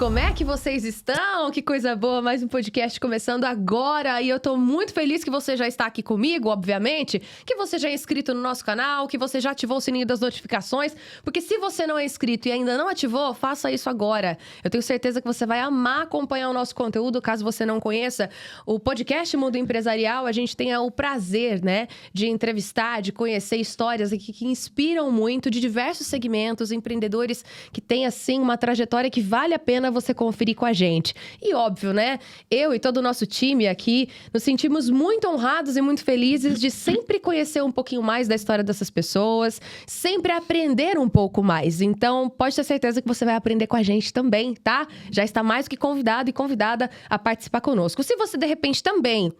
como é que vocês estão? Que coisa boa, mais um podcast começando agora. E eu tô muito feliz que você já está aqui comigo, obviamente, que você já é inscrito no nosso canal, que você já ativou o sininho das notificações, porque se você não é inscrito e ainda não ativou, faça isso agora. Eu tenho certeza que você vai amar acompanhar o nosso conteúdo, caso você não conheça. O podcast Mundo Empresarial, a gente tem o prazer, né, de entrevistar, de conhecer histórias aqui que inspiram muito de diversos segmentos, empreendedores que têm, assim, uma trajetória que vale a pena você conferir com a gente. E óbvio, né? Eu e todo o nosso time aqui nos sentimos muito honrados e muito felizes de sempre conhecer um pouquinho mais da história dessas pessoas, sempre aprender um pouco mais. Então, pode ter certeza que você vai aprender com a gente também, tá? Já está mais do que convidado e convidada a participar conosco. Se você, de repente, também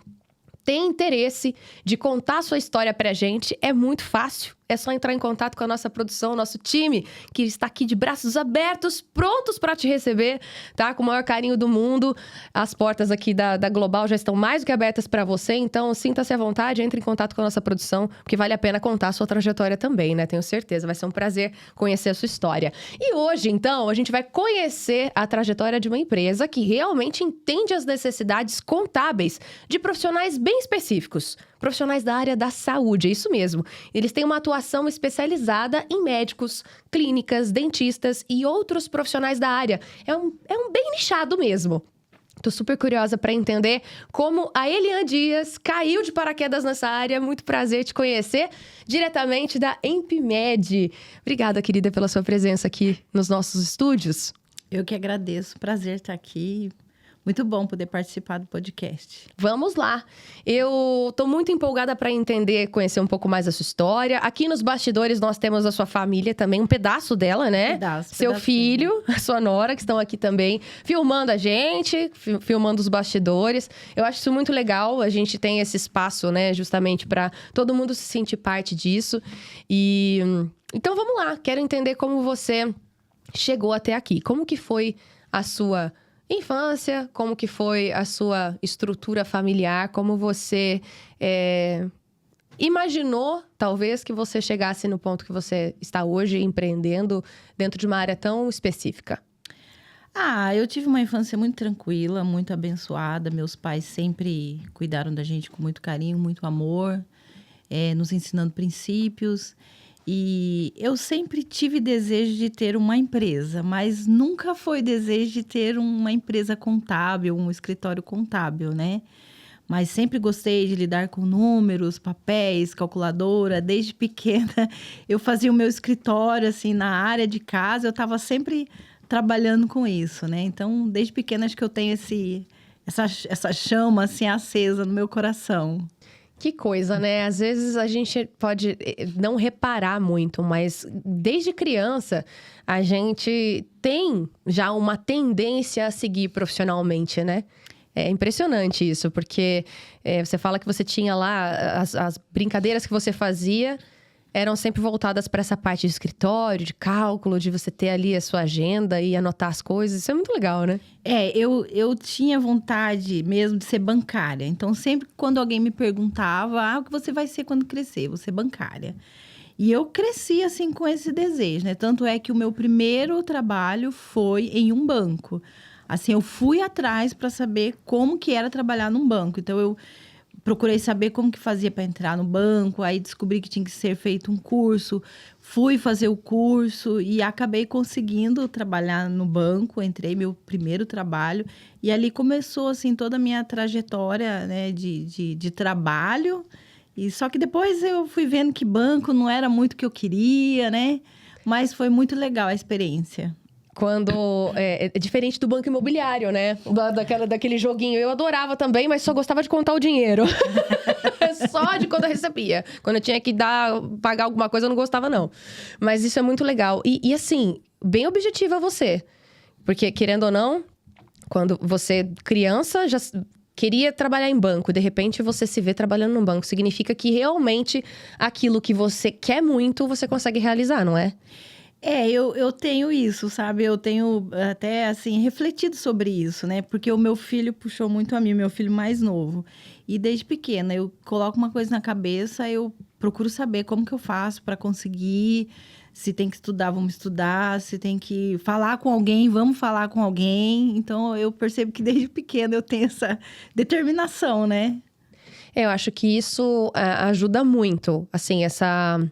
tem interesse de contar a sua história pra gente, é muito fácil. É só entrar em contato com a nossa produção, nosso time, que está aqui de braços abertos, prontos para te receber, tá? Com o maior carinho do mundo. As portas aqui da Global já estão mais do que abertas para você, então sinta-se à vontade, entre em contato com a nossa produção, porque vale a pena contar a sua trajetória também, né? Tenho certeza, vai ser um prazer conhecer a sua história. E hoje, então, a gente vai conhecer a trajetória de uma empresa que realmente entende as necessidades contábeis de profissionais bem específicos. Profissionais da área da saúde, é isso mesmo. Eles têm uma atuação especializada em médicos, clínicas, dentistas e outros profissionais da área. É um bem nichado mesmo. Tô super curiosa para entender como a Eliane Dias caiu de paraquedas nessa área. Muito prazer te conhecer diretamente da Empmed. Obrigada, querida, pela sua presença aqui nos nossos estúdios. Eu que agradeço. Prazer estar aqui. Muito bom poder participar do podcast. Vamos lá. Eu tô muito empolgada para entender, conhecer um pouco mais a sua história. Aqui nos bastidores nós temos a sua família também, um pedaço dela, né? Seu filho, a sua nora, que estão aqui também filmando a gente, filmando os bastidores. Eu acho isso muito legal. A gente tem esse espaço, né, justamente para todo mundo se sentir parte disso. E então vamos lá. Quero entender como você chegou até aqui. Como que foi a sua infância, como que foi a sua estrutura familiar, como você imaginou, talvez, que você chegasse no ponto que você está hoje, empreendendo dentro de uma área tão específica? Eu tive uma infância muito tranquila, muito abençoada. Meus pais sempre cuidaram da gente com muito carinho, muito amor, nos ensinando princípios. E eu sempre tive desejo de ter uma empresa, mas nunca foi desejo de ter uma empresa contábil, um escritório contábil, né? Mas sempre gostei de lidar com números, papéis, calculadora. Desde pequena, eu fazia o meu escritório, assim, na área de casa. Eu estava sempre trabalhando com isso, né? Então, desde pequena, acho que eu tenho essa chama, assim, acesa no meu coração. Que coisa, né? Às vezes a gente pode não reparar muito, mas desde criança a gente tem já uma tendência a seguir profissionalmente, né? É impressionante isso, porque você fala que você tinha lá as brincadeiras que você fazia eram sempre voltadas para essa parte de escritório, de cálculo, de você ter ali a sua agenda e anotar as coisas. Isso é muito legal, né? Eu tinha vontade mesmo de ser bancária. Então, sempre quando alguém me perguntava, o que você vai ser quando crescer? Vou ser bancária. E eu cresci, assim, com esse desejo, né? Tanto é que o meu primeiro trabalho foi em um banco. Assim, eu fui atrás para saber como que era trabalhar num banco. Então, eu procurei saber como que fazia para entrar no banco, aí descobri que tinha que ser feito um curso, fui fazer o curso e acabei conseguindo trabalhar no banco, entrei meu primeiro trabalho e ali começou, assim, toda a minha trajetória, né, de trabalho. E só que depois eu fui vendo que banco não era muito o que eu queria, né, mas foi muito legal a experiência. Quando é diferente do banco imobiliário, né? Daquele joguinho. Eu adorava também, mas só gostava de contar o dinheiro. Só de quando eu recebia. Quando eu tinha que pagar alguma coisa, eu não gostava, não. Mas isso é muito legal. E assim, bem objetiva você. Porque, querendo ou não, quando você, criança, já queria trabalhar em banco. De repente, você se vê trabalhando num banco. Significa que realmente aquilo que você quer muito, você consegue realizar, não é? Eu tenho isso, sabe? Eu tenho até, assim, refletido sobre isso, né? Porque o meu filho puxou muito a mim, meu filho mais novo. E desde pequena, eu coloco uma coisa na cabeça, eu procuro saber como que eu faço para conseguir. Se tem que estudar, vamos estudar. Se tem que falar com alguém, vamos falar com alguém. Então, eu percebo que desde pequena eu tenho essa determinação, né? Eu acho que isso ajuda muito, assim, essa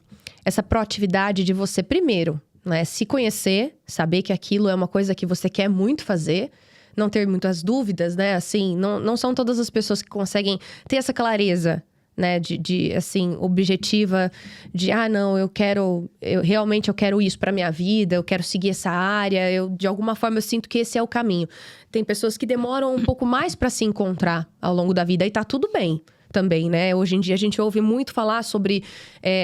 proatividade de você, primeiro, né, se conhecer, saber que aquilo é uma coisa que você quer muito fazer, não ter muitas dúvidas, né, assim, não são todas as pessoas que conseguem ter essa clareza, né, assim, objetiva, de, não, eu realmente quero isso pra minha vida, eu quero seguir essa área, de alguma forma eu sinto que esse é o caminho. Tem pessoas que demoram um pouco mais pra se encontrar ao longo da vida, e tá tudo bem. Também, né? Hoje em dia a gente ouve muito falar sobre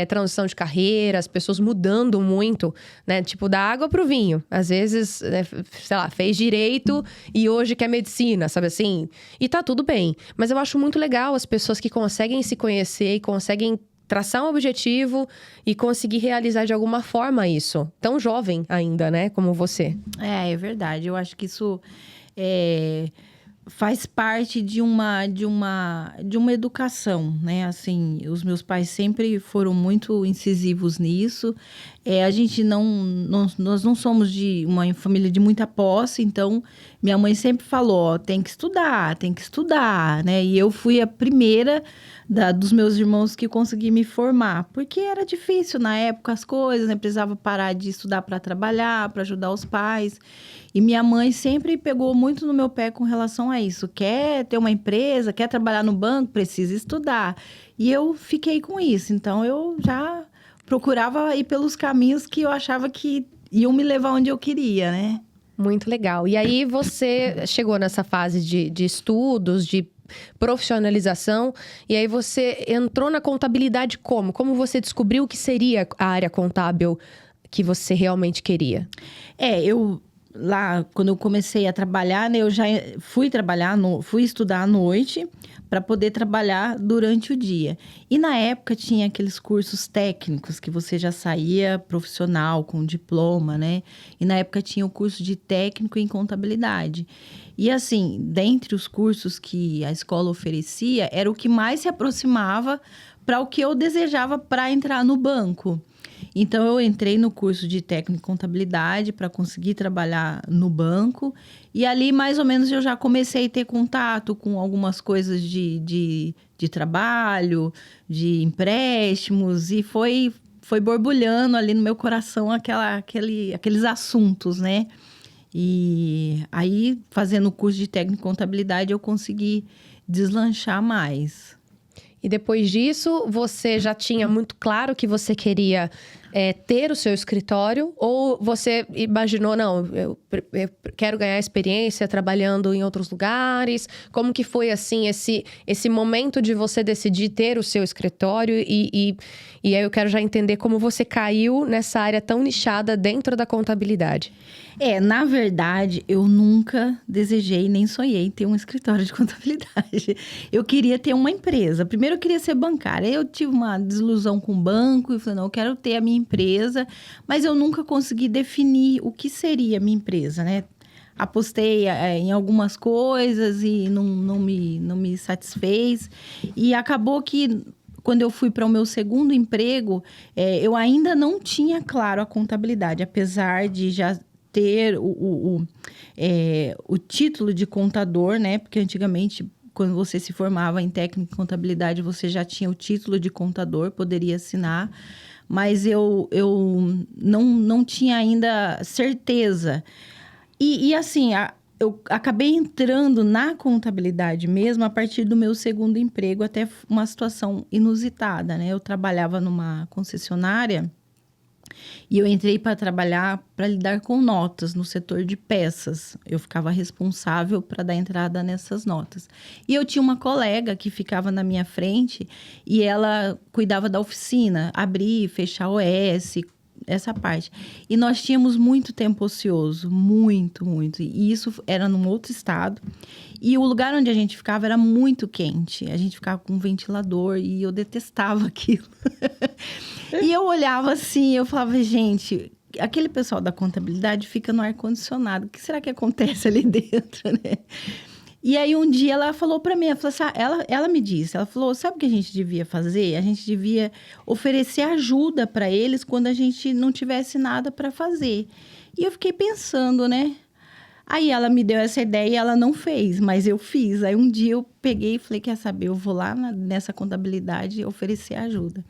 transição de carreira, as pessoas mudando muito, né? Tipo, da água pro vinho. Às vezes, né, sei lá, fez direito e hoje quer medicina, sabe assim? E tá tudo bem. Mas eu acho muito legal as pessoas que conseguem se conhecer e conseguem traçar um objetivo e conseguir realizar de alguma forma isso. Tão jovem ainda, né? Como você. É verdade. Eu acho que isso faz parte de uma educação, né? Assim, os meus pais sempre foram muito incisivos nisso. Nós não somos de uma família de muita posse, então minha mãe sempre falou, tem que estudar, né? E eu fui a primeira dos meus irmãos que consegui me formar, porque era difícil na época as coisas, né? Precisava parar de estudar para trabalhar, para ajudar os pais. E minha mãe sempre pegou muito no meu pé com relação a isso. Quer ter uma empresa, quer trabalhar no banco, precisa estudar. E eu fiquei com isso. Então, eu já procurava ir pelos caminhos que eu achava que iam me levar onde eu queria, né? Muito legal. E aí, você chegou nessa fase de estudos, de profissionalização, e aí você entrou na contabilidade como? Como você descobriu o que seria a área contábil que você realmente queria? Lá, quando eu comecei a trabalhar, né, eu já fui estudar à noite para poder trabalhar durante o dia. E na época tinha aqueles cursos técnicos que você já saía profissional, com diploma, né? E na época tinha o curso de técnico em contabilidade. E assim, dentre os cursos que a escola oferecia, era o que mais se aproximava para o que eu desejava para entrar no banco. Então, eu entrei no curso de técnico em contabilidade para conseguir trabalhar no banco. E ali, mais ou menos, eu já comecei a ter contato com algumas coisas de trabalho, de empréstimos. E foi borbulhando ali no meu coração aqueles assuntos, né? E aí, fazendo o curso de técnico em contabilidade, eu consegui deslanchar mais. E depois disso, você já tinha muito claro que você queria ter o seu escritório? Ou você imaginou, não, eu quero ganhar experiência trabalhando em outros lugares? Como que foi, assim, esse momento de você decidir ter o seu escritório? E aí eu quero já entender como você caiu nessa área tão nichada dentro da contabilidade. Na verdade, eu nunca desejei nem sonhei ter um escritório de contabilidade. Eu queria ter uma empresa. Primeiro, eu queria ser bancária. Aí eu tive uma desilusão com o banco e falei, não, eu quero ter a minha empresa. Mas eu nunca consegui definir o que seria a minha empresa, né? Apostei em algumas coisas e não me satisfez. E acabou que, quando eu fui para o meu segundo emprego, eu ainda não tinha claro a contabilidade, apesar de já ter o título de contador, né? Porque antigamente, quando você se formava em técnico em contabilidade, você já tinha o título de contador, poderia assinar. Mas eu não tinha ainda certeza. E assim, eu acabei entrando na contabilidade mesmo a partir do meu segundo emprego, até uma situação inusitada, né? Eu trabalhava numa concessionária e eu entrei para trabalhar para lidar com notas no setor de peças. Eu ficava responsável para dar entrada nessas notas. E eu tinha uma colega que ficava na minha frente e ela cuidava da oficina, abrir, fechar OS, essa parte. E nós tínhamos muito tempo ocioso, muito, muito. E isso era num outro estado. E o lugar onde a gente ficava era muito quente. A gente ficava com um ventilador e eu detestava aquilo. E eu olhava assim, eu falava, gente, aquele pessoal da contabilidade fica no ar-condicionado. O que será que acontece ali dentro, né? E aí, um dia, ela falou pra mim, ela falou assim, ela me disse, ela falou, sabe o que a gente devia fazer? A gente devia oferecer ajuda pra eles quando a gente não tivesse nada pra fazer. E eu fiquei pensando, né? Aí ela me deu essa ideia e ela não fez, mas eu fiz. Aí um dia eu peguei e falei, quer saber, eu vou lá nessa contabilidade oferecer ajuda.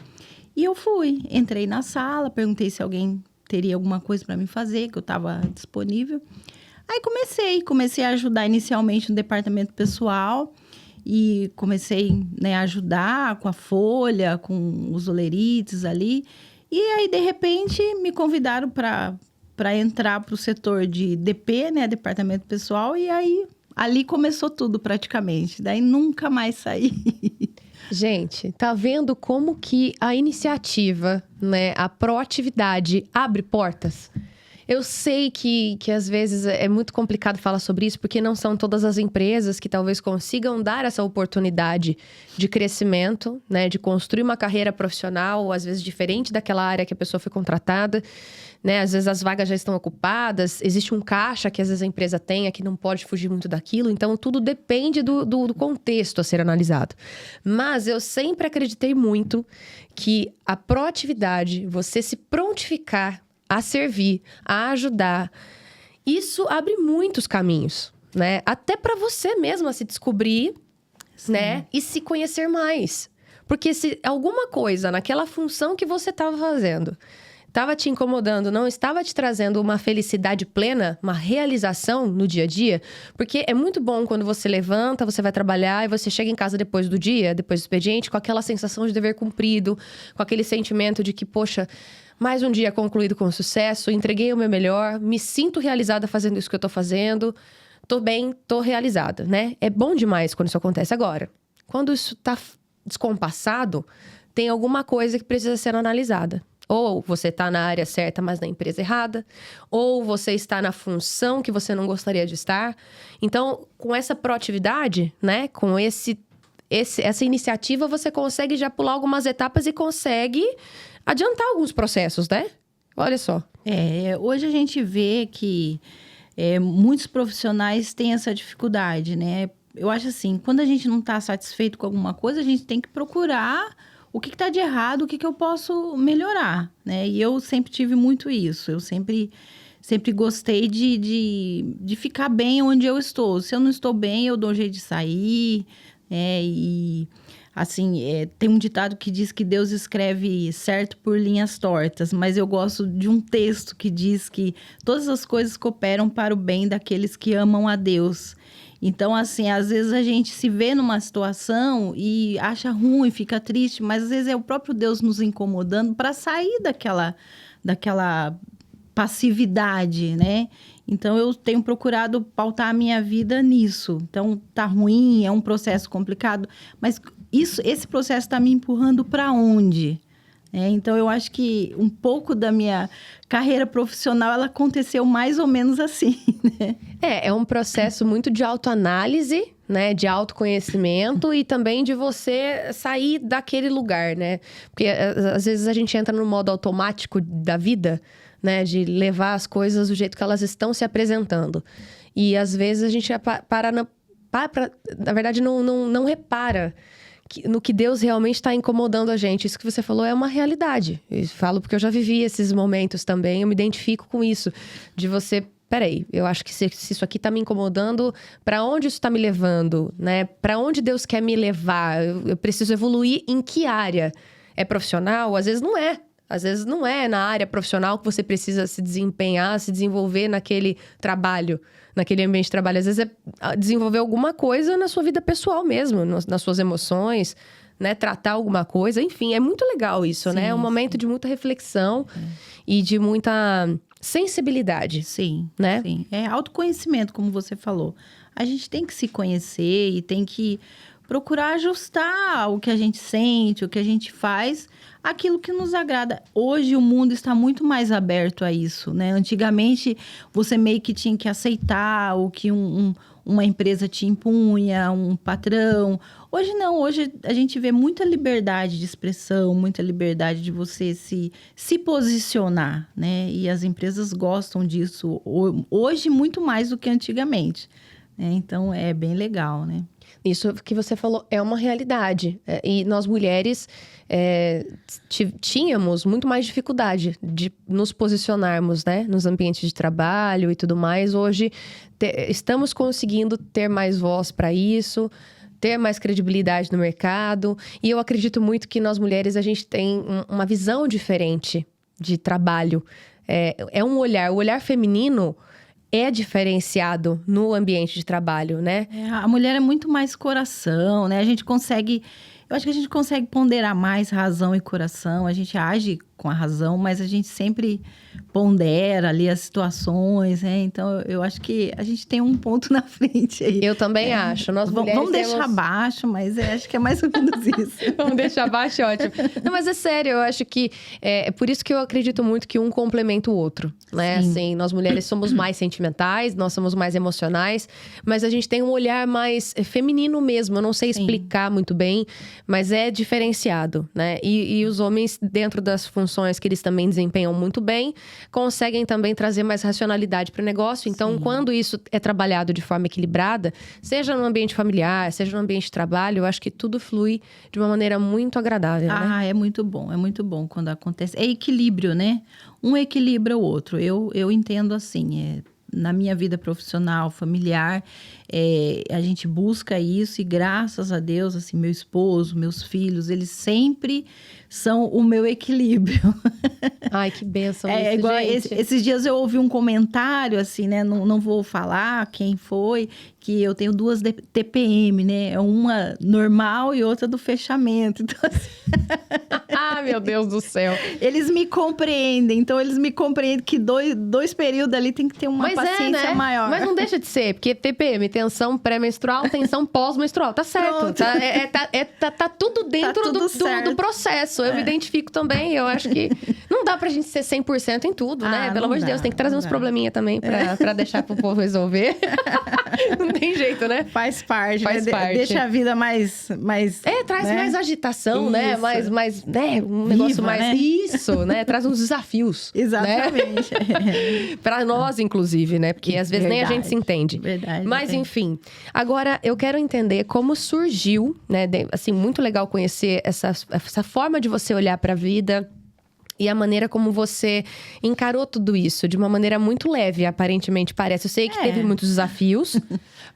E eu fui, entrei na sala, perguntei se alguém teria alguma coisa pra me fazer, que eu estava disponível. Aí comecei a ajudar inicialmente no departamento pessoal e comecei, né, a ajudar com a folha, com os olerites ali. E aí, de repente, me convidaram para entrar para o setor de DP, né, departamento pessoal, e aí ali começou tudo praticamente. Daí nunca mais saí. Gente, tá vendo como que a iniciativa, né, a proatividade abre portas? Eu sei que às vezes é muito complicado falar sobre isso, porque não são todas as empresas que talvez consigam dar essa oportunidade de crescimento, né? De construir uma carreira profissional, às vezes diferente daquela área que a pessoa foi contratada, né? Às vezes as vagas já estão ocupadas, existe um caixa que às vezes a empresa tenha que não pode fugir muito daquilo, então tudo depende do contexto a ser analisado. Mas eu sempre acreditei muito que a proatividade, você se prontificar a servir, a ajudar. Isso abre muitos caminhos, né? Até para você mesma se descobrir, né? E se conhecer mais. Porque se alguma coisa naquela função que você estava fazendo estava te incomodando, não estava te trazendo uma felicidade plena, uma realização no dia a dia, porque é muito bom quando você levanta, você vai trabalhar e você chega em casa depois do dia, depois do expediente, com aquela sensação de dever cumprido, com aquele sentimento de que, poxa, mais um dia concluído com sucesso, entreguei o meu melhor, me sinto realizada fazendo isso que eu tô fazendo, tô bem, tô realizada, né? É bom demais quando isso acontece. Agora, quando isso tá descompassado, tem alguma coisa que precisa ser analisada. Ou você tá na área certa, mas na empresa errada, ou você está na função que você não gostaria de estar. Então, com essa proatividade, né, com essa iniciativa, você consegue já pular algumas etapas e consegue adiantar alguns processos, né? Olha só. Hoje a gente vê que muitos profissionais têm essa dificuldade, né? Eu acho assim, quando a gente não está satisfeito com alguma coisa, a gente tem que procurar o que está de errado, o que eu posso melhorar, né? E eu sempre tive muito isso. Eu sempre gostei de ficar bem onde eu estou. Se eu não estou bem, eu dou um jeito de sair, né? E, assim, tem um ditado que diz que Deus escreve certo por linhas tortas, mas eu gosto de um texto que diz que todas as coisas cooperam para o bem daqueles que amam a Deus. Então, assim, às vezes a gente se vê numa situação e acha ruim, fica triste, mas às vezes é o próprio Deus nos incomodando para sair daquela passividade, né? Então, eu tenho procurado pautar a minha vida nisso. Então, tá ruim, é um processo complicado, mas esse processo está me empurrando para onde? Então, eu acho que um pouco da minha carreira profissional, ela aconteceu mais ou menos assim, né? É um processo muito de autoanálise, né? De autoconhecimento e também de você sair daquele lugar, né? Porque às vezes a gente entra no modo automático da vida, né? De levar as coisas do jeito que elas estão se apresentando. E às vezes a gente na verdade, não repara no que Deus realmente está incomodando a gente. Isso que você falou é uma realidade. Eu falo porque eu já vivi esses momentos também, eu me identifico com isso. De você, peraí, eu acho que se isso aqui está me incomodando, para onde isso está me levando, né? Para onde Deus quer me levar? Eu preciso evoluir em que área? É profissional? Às vezes não é. Às vezes não é na área profissional que você precisa se desempenhar, se desenvolver naquele trabalho, naquele ambiente de trabalho. Às vezes é desenvolver alguma coisa na sua vida pessoal mesmo, nas suas emoções, né? Tratar alguma coisa. Enfim, é muito legal isso, sim, né? É um momento de muita reflexão e de muita sensibilidade. Sim, né? Sim. É autoconhecimento, como você falou. A gente tem que se conhecer e tem que procurar ajustar o que a gente sente, o que a gente faz, aquilo que nos agrada. Hoje o mundo está muito mais aberto a isso, né? Antigamente você meio que tinha que aceitar o que uma empresa te impunha, um patrão. Hoje não, hoje a gente vê muita liberdade de expressão, muita liberdade de você se posicionar, né? E as empresas gostam disso hoje muito mais do que antigamente. né? Então, é bem legal, né? Isso que você falou é uma realidade. E nós mulheres tínhamos muito mais dificuldade de nos posicionarmos, né? Nos ambientes de trabalho e tudo mais. Hoje, estamos conseguindo ter mais voz para isso, ter mais credibilidade no mercado. E eu acredito muito que nós mulheres, a gente tem uma visão diferente de trabalho. O olhar feminino é diferenciado no ambiente de trabalho, né? A mulher é muito mais coração, né? Eu acho que a gente consegue ponderar mais razão e coração. A gente age com a razão, mas a gente sempre pondera ali as situações, né? Então, eu acho que a gente tem um ponto na frente aí. Eu também acho. Nós mulheres vamos deixar baixo, mas acho que é mais ou menos isso. Vamos deixar baixo, ótimo. Não, mas é sério, eu acho que... É por isso que eu acredito muito que um complementa o outro, né? Sim. Assim, nós mulheres somos mais sentimentais, nós somos mais emocionais, mas a gente tem um olhar mais feminino mesmo. Eu não sei explicar muito bem, mas é diferenciado, né? E os homens, dentro das funções que eles também desempenham muito bem, conseguem também trazer mais racionalidade para o negócio. Então, quando isso é trabalhado de forma equilibrada, seja no ambiente familiar, seja no ambiente de trabalho, eu acho que tudo flui de uma maneira muito agradável, né? É muito bom quando acontece. É equilíbrio, né? Um equilibra o outro. Eu entendo assim, na minha vida profissional, familiar, a gente busca isso e graças a Deus, assim, meu esposo, meus filhos, eles sempre são o meu equilíbrio. Ai, que bênção isso, igual gente. Esses dias eu ouvi um comentário, assim, né? Não vou falar quem foi, que eu tenho 2 TPM, né? Uma normal e outra do fechamento. Então, Ah, meu Deus do céu. Eles me compreendem. Então, eles me compreendem que dois períodos ali tem que ter uma paciência né? maior. Mas não deixa de ser, porque TPM, tensão pré-menstrual, tensão pós-menstrual. Tá certo. Tá tudo dentro do processo. Eu me identifico também. Eu acho que não dá pra gente ser 100% em tudo, né? Pelo amor de Deus, tem que trazer uns probleminha também pra deixar pro povo resolver. Não tem jeito, né? Faz parte, Faz né? parte. Deixa a vida mais traz né? mais agitação, Isso. né? Mais um negócio Viva, mais... né? Isso, né? Traz uns desafios. Exatamente. Né? Pra nós, inclusive, né? Porque às vezes nem a gente se entende. Verdade. Mas, enfim. Agora, eu quero entender como surgiu, né? Assim, muito legal conhecer essa forma de você olhar pra vida... E a maneira como você encarou tudo isso, de uma maneira muito leve, aparentemente parece. Eu sei que teve muitos desafios,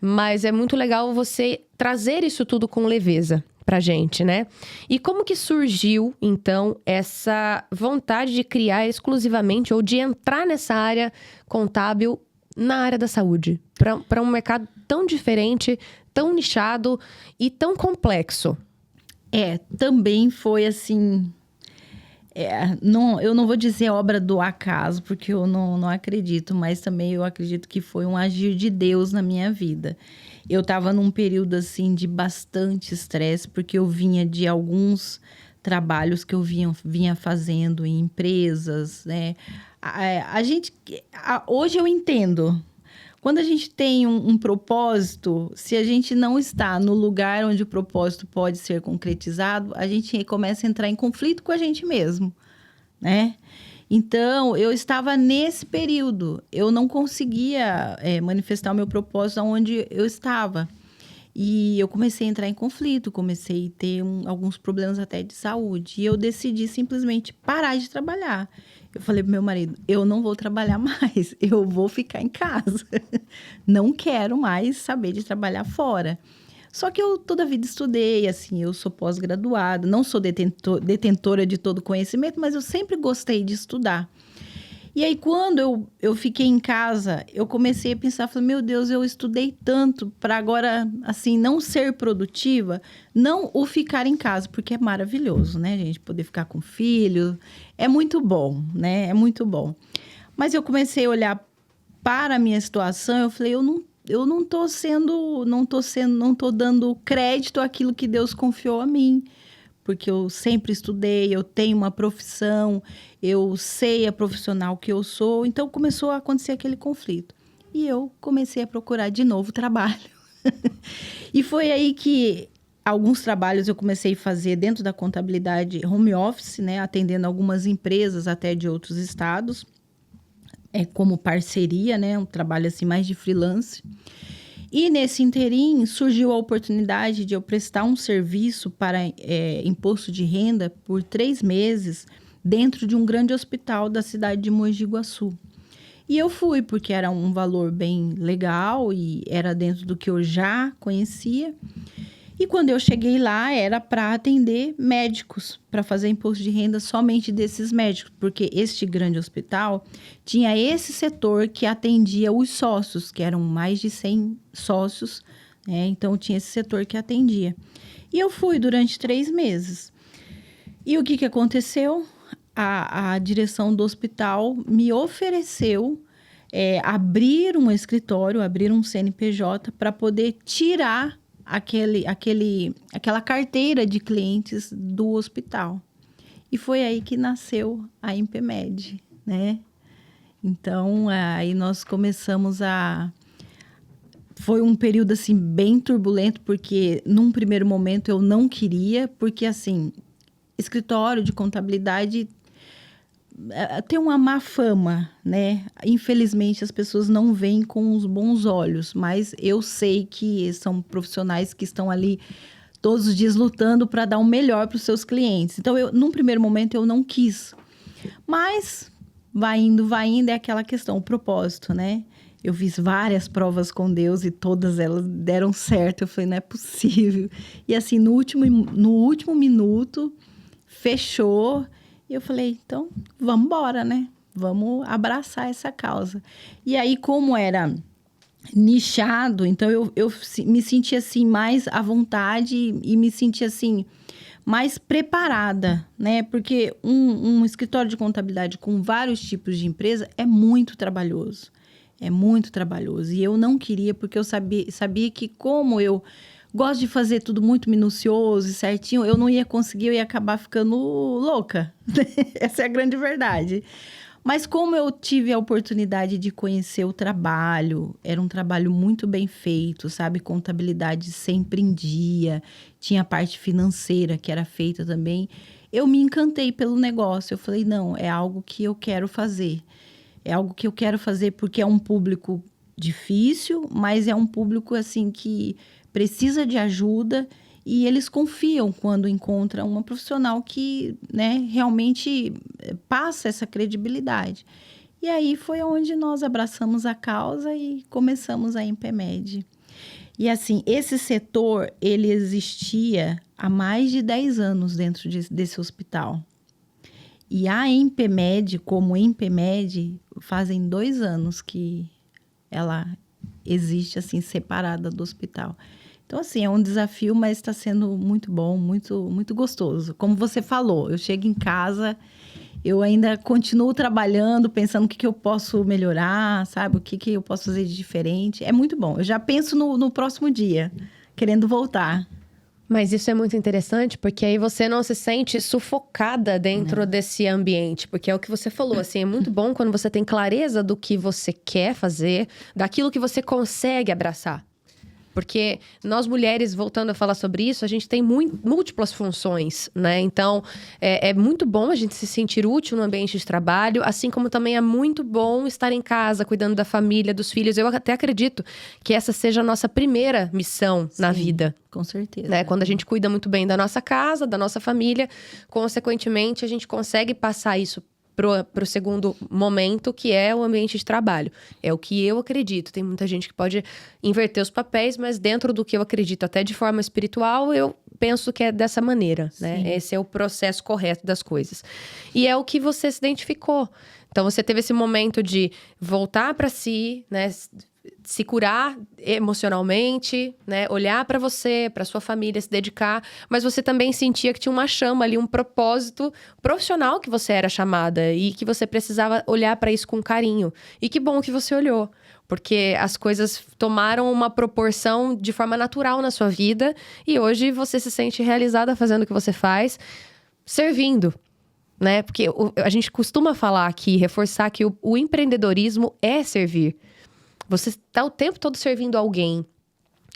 mas é muito legal você trazer isso tudo com leveza pra gente, né? E como que surgiu, então, essa vontade de criar exclusivamente ou de entrar nessa área contábil na área da saúde? Para um mercado tão diferente, tão nichado e tão complexo. Também foi assim... eu não vou dizer obra do acaso, porque eu não acredito, mas também eu acredito que foi um agir de Deus na minha vida. Eu estava num período, assim, de bastante estresse, porque eu vinha de alguns trabalhos que eu vinha fazendo em empresas, né? Hoje eu entendo. Quando a gente tem um propósito, se a gente não está no lugar onde o propósito pode ser concretizado, a gente começa a entrar em conflito com a gente mesmo, né? Então, eu estava nesse período. Eu não conseguia manifestar o meu propósito onde eu estava. E eu comecei a entrar em conflito, comecei a ter alguns problemas até de saúde. E eu decidi simplesmente parar de trabalhar. Eu falei pro meu marido, eu não vou trabalhar mais, eu vou ficar em casa. Não quero mais saber de trabalhar fora. Só que eu toda a vida estudei, assim, eu sou pós-graduada, não sou detentora de todo conhecimento, mas eu sempre gostei de estudar. E aí, quando eu fiquei em casa, eu comecei a pensar, falei, meu Deus, eu estudei tanto para agora, assim, não ser produtiva, não o ficar em casa, porque é maravilhoso, né, gente? Poder ficar com o filho, é muito bom, né? É muito bom. Mas eu comecei a olhar para a minha situação, eu falei, eu não tô dando crédito àquilo que Deus confiou a mim. Porque eu sempre estudei, eu tenho uma profissão, eu sei a profissional que eu sou. Então, começou a acontecer aquele conflito. E eu comecei a procurar de novo trabalho. E foi aí que alguns trabalhos eu comecei a fazer dentro da contabilidade home office, né? Atendendo algumas empresas até de outros estados. Como parceria, né? Um trabalho assim mais de freelance. E nesse interim surgiu a oportunidade de eu prestar um serviço para imposto de renda por 3 meses dentro de um grande hospital da cidade de Mogi Guaçu. E eu fui, porque era um valor bem legal e era dentro do que eu já conhecia. E quando eu cheguei lá, era para atender médicos, para fazer imposto de renda somente desses médicos, porque este grande hospital tinha esse setor que atendia os sócios, que eram mais de 100 sócios, né? Então, tinha esse setor que atendia. E eu fui durante 3 meses. E o que aconteceu? A direção do hospital me ofereceu abrir um escritório, abrir um CNPJ para poder tirar aquela carteira de clientes do hospital. E foi aí que nasceu a INPEMED, né? Então, aí nós começamos Foi um período, assim, bem turbulento, porque num primeiro momento eu não queria, porque, assim, escritório de contabilidade tem uma má fama, né? Infelizmente, as pessoas não veem com os bons olhos, mas eu sei que são profissionais que estão ali todos os dias lutando para dar o melhor para os seus clientes. Então, num primeiro momento, eu não quis. Mas, vai indo, é aquela questão, o propósito, né? Eu fiz várias provas com Deus e todas elas deram certo. Eu falei, não é possível. E assim, no último minuto, fechou. E eu falei, então, vamos embora, né? Vamos abraçar essa causa. E aí, como era nichado, então eu me senti, assim, mais à vontade e me senti, assim, mais preparada, né? Porque um escritório de contabilidade com vários tipos de empresa é muito trabalhoso. É muito trabalhoso. E eu não queria, porque eu sabia que como eu gosto de fazer tudo muito minucioso e certinho, eu não ia conseguir, eu ia acabar ficando louca. Essa é a grande verdade. Mas como eu tive a oportunidade de conhecer o trabalho, era um trabalho muito bem feito, sabe? Contabilidade sempre em dia, tinha a parte financeira que era feita também. Eu me encantei pelo negócio. Eu falei, não, é algo que eu quero fazer. É algo que eu quero fazer porque é um público difícil, mas é um público, assim, que precisa de ajuda e eles confiam quando encontram uma profissional que, né, realmente passa essa credibilidade. E aí foi onde nós abraçamos a causa e começamos a INPEMED. E assim, esse setor, ele existia há mais de 10 anos dentro desse hospital. E a INPEMED, como INPEMED, fazem 2 anos que ela existe, assim, separada do hospital. Então, assim, é um desafio, mas está sendo muito bom, muito, muito gostoso. Como você falou, eu chego em casa, eu ainda continuo trabalhando, pensando o que eu posso melhorar, sabe? O que eu posso fazer de diferente. É muito bom. Eu já penso no próximo dia, querendo voltar. Mas isso é muito interessante, porque aí você não se sente sufocada dentro desse ambiente. Porque é o que você falou, assim, é muito bom quando você tem clareza do que você quer fazer, daquilo que você consegue abraçar. Porque nós mulheres, voltando a falar sobre isso, a gente tem múltiplas funções, né? Então, é muito bom a gente se sentir útil no ambiente de trabalho, assim como também é muito bom estar em casa, cuidando da família, dos filhos. Eu até acredito que essa seja a nossa primeira missão na vida. Com certeza. Né? Quando a gente cuida muito bem da nossa casa, da nossa família, consequentemente, a gente consegue passar isso pro segundo momento, que é o ambiente de trabalho. É o que eu acredito. Tem muita gente que pode inverter os papéis, mas dentro do que eu acredito, até de forma espiritual, eu penso que é dessa maneira, né? Esse é o processo correto das coisas. E é o que você se identificou. Então, você teve esse momento de voltar para si, né? Se curar emocionalmente, né? Olhar para você, para sua família, se dedicar. Mas você também sentia que tinha uma chama ali, um propósito profissional que você era chamada e que você precisava olhar para isso com carinho. E que bom que você olhou, porque as coisas tomaram uma proporção de forma natural na sua vida e hoje você se sente realizada fazendo o que você faz, servindo. Né? Porque a gente costuma falar aqui, reforçar que o empreendedorismo é servir. Você está o tempo todo servindo alguém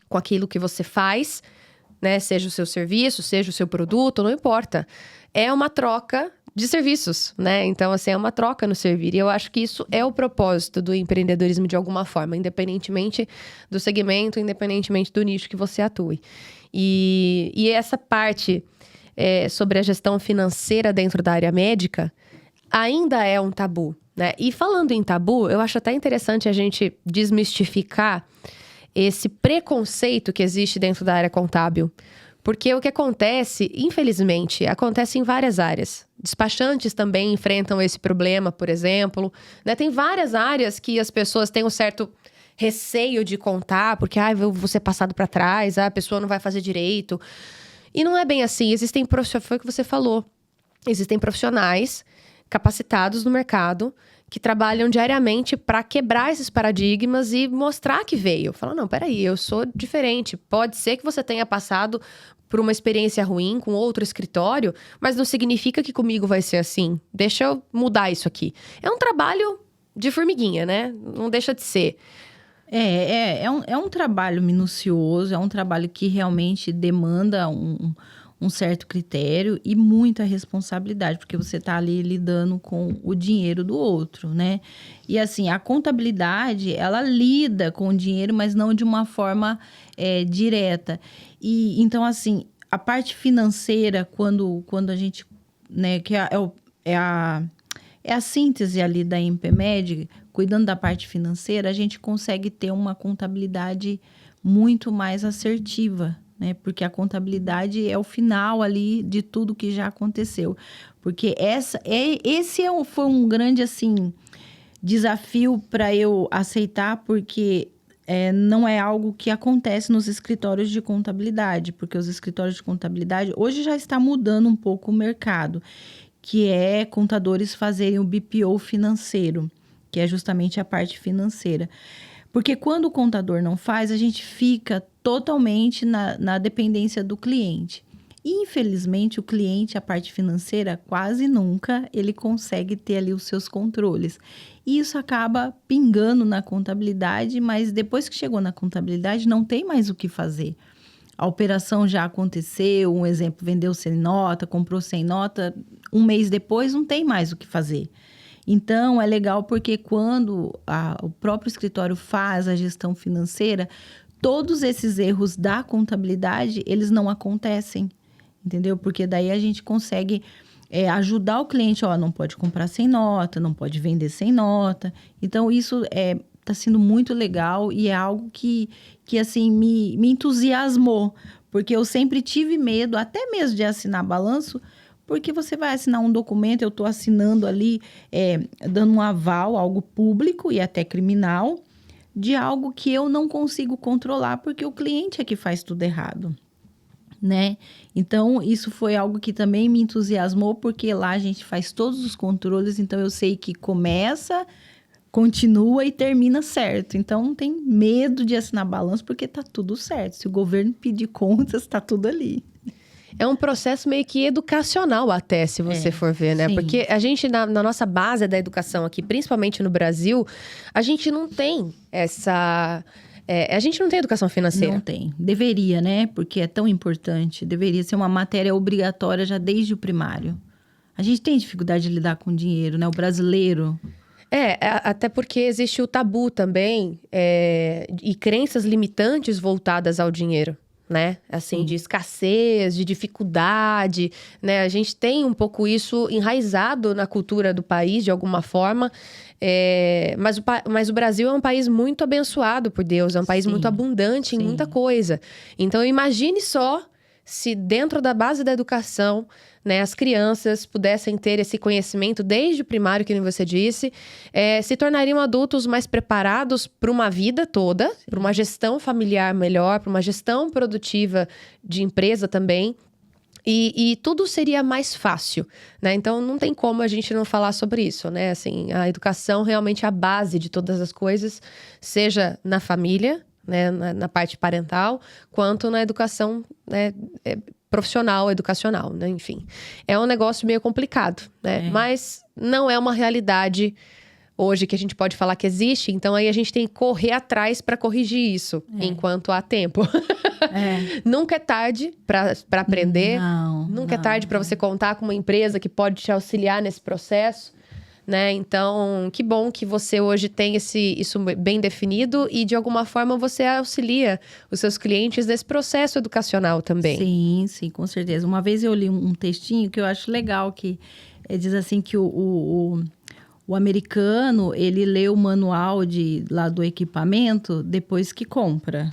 com aquilo que você faz, né? Seja o seu serviço, seja o seu produto, não importa. É uma troca de serviços, né? Então, assim, é uma troca no servir. E eu acho que isso é o propósito do empreendedorismo de alguma forma, independentemente do segmento, independentemente do nicho que você atue. E essa parte sobre a gestão financeira dentro da área médica ainda é um tabu, né? E falando em tabu, eu acho até interessante a gente desmistificar esse preconceito que existe dentro da área contábil. Porque o que acontece, infelizmente, acontece em várias áreas. Despachantes também enfrentam esse problema, por exemplo, né? Tem várias áreas que as pessoas têm um certo receio de contar, porque eu vou ser passado para trás, a pessoa não vai fazer direito. E não é bem assim. Existem profissionais, foi o que você falou. Existem profissionais capacitados no mercado que trabalham diariamente para quebrar esses paradigmas e mostrar que veio. Fala, não, peraí, eu sou diferente. Pode ser que você tenha passado por uma experiência ruim com outro escritório, mas não significa que comigo vai ser assim. Deixa eu mudar isso aqui. É um trabalho de formiguinha, né? Não deixa de ser. É um trabalho minucioso, é um trabalho que realmente demanda um certo critério e muita responsabilidade, porque você está ali lidando com o dinheiro do outro, né? E assim, a contabilidade, ela lida com o dinheiro, mas não de uma forma direta. E então, assim, a parte financeira, quando a gente, né, que é a síntese ali da INPEMED, cuidando da parte financeira, a gente consegue ter uma contabilidade muito mais assertiva, né? Porque a contabilidade é o final ali de tudo que já aconteceu. Porque foi um grande, assim, desafio para eu aceitar, porque não é algo que acontece nos escritórios de contabilidade, porque os escritórios de contabilidade, hoje já está mudando um pouco o mercado, que é contadores fazerem o BPO financeiro, que é justamente a parte financeira. Porque quando o contador não faz, a gente fica totalmente na dependência do cliente. E, infelizmente, o cliente, a parte financeira, quase nunca ele consegue ter ali os seus controles. E isso acaba pingando na contabilidade, mas depois que chegou na contabilidade, não tem mais o que fazer. A operação já aconteceu, um exemplo, vendeu sem nota, comprou sem nota, um mês depois não tem mais o que fazer. Então, é legal porque quando o próprio escritório faz a gestão financeira, todos esses erros da contabilidade, eles não acontecem, entendeu? Porque daí a gente consegue ajudar o cliente, não pode comprar sem nota, não pode vender sem nota. Então, isso está sendo muito legal e é algo que assim, me entusiasmou, porque eu sempre tive medo, até mesmo de assinar balanço, porque você vai assinar um documento, eu estou assinando ali, dando um aval, algo público e até criminal, de algo que eu não consigo controlar, porque o cliente é que faz tudo errado, né? Então, isso foi algo que também me entusiasmou, porque lá a gente faz todos os controles, então eu sei que começa, continua e termina certo. Então, não tem medo de assinar balanço, porque tá tudo certo. Se o governo pedir contas, tá tudo ali. É um processo meio que educacional até, se você for ver, né? Sim. Porque a gente, na nossa base da educação aqui, principalmente no Brasil, a gente não tem essa... a gente não tem educação financeira. Não tem. Deveria, né? Porque é tão importante. Deveria ser uma matéria obrigatória já desde o primário. A gente tem dificuldade de lidar com dinheiro, né? O brasileiro... até porque existe o tabu também e crenças limitantes voltadas ao dinheiro, né? Assim, Sim. de escassez, de dificuldade, né? A gente tem um pouco isso enraizado na cultura do país, de alguma forma. Mas o Brasil é um país muito abençoado por Deus, é um país muito abundante em muita coisa. Então, imagine só se dentro da base da educação, né, as crianças pudessem ter esse conhecimento desde o primário, que nem você disse, se tornariam adultos mais preparados para uma vida toda, para uma gestão familiar melhor, para uma gestão produtiva de empresa também. E tudo seria mais fácil, né? Então, não tem como a gente não falar sobre isso, né? Assim, a educação realmente é a base de todas as coisas, seja na família, né, na parte parental, quanto na educação, né, profissional, educacional, né? Enfim. É um negócio meio complicado, né? Mas não é uma realidade hoje que a gente pode falar que existe, então aí a gente tem que correr atrás para corrigir isso, enquanto há tempo. Nunca é tarde para aprender, nunca é tarde para você contar com uma empresa que pode te auxiliar nesse processo. Né? Então, que bom que você hoje tem isso bem definido e, de alguma forma, você auxilia os seus clientes nesse processo educacional também. Sim, com certeza. Uma vez eu li um textinho que eu acho legal, que diz assim que o americano, ele lê o manual lá do equipamento depois que compra.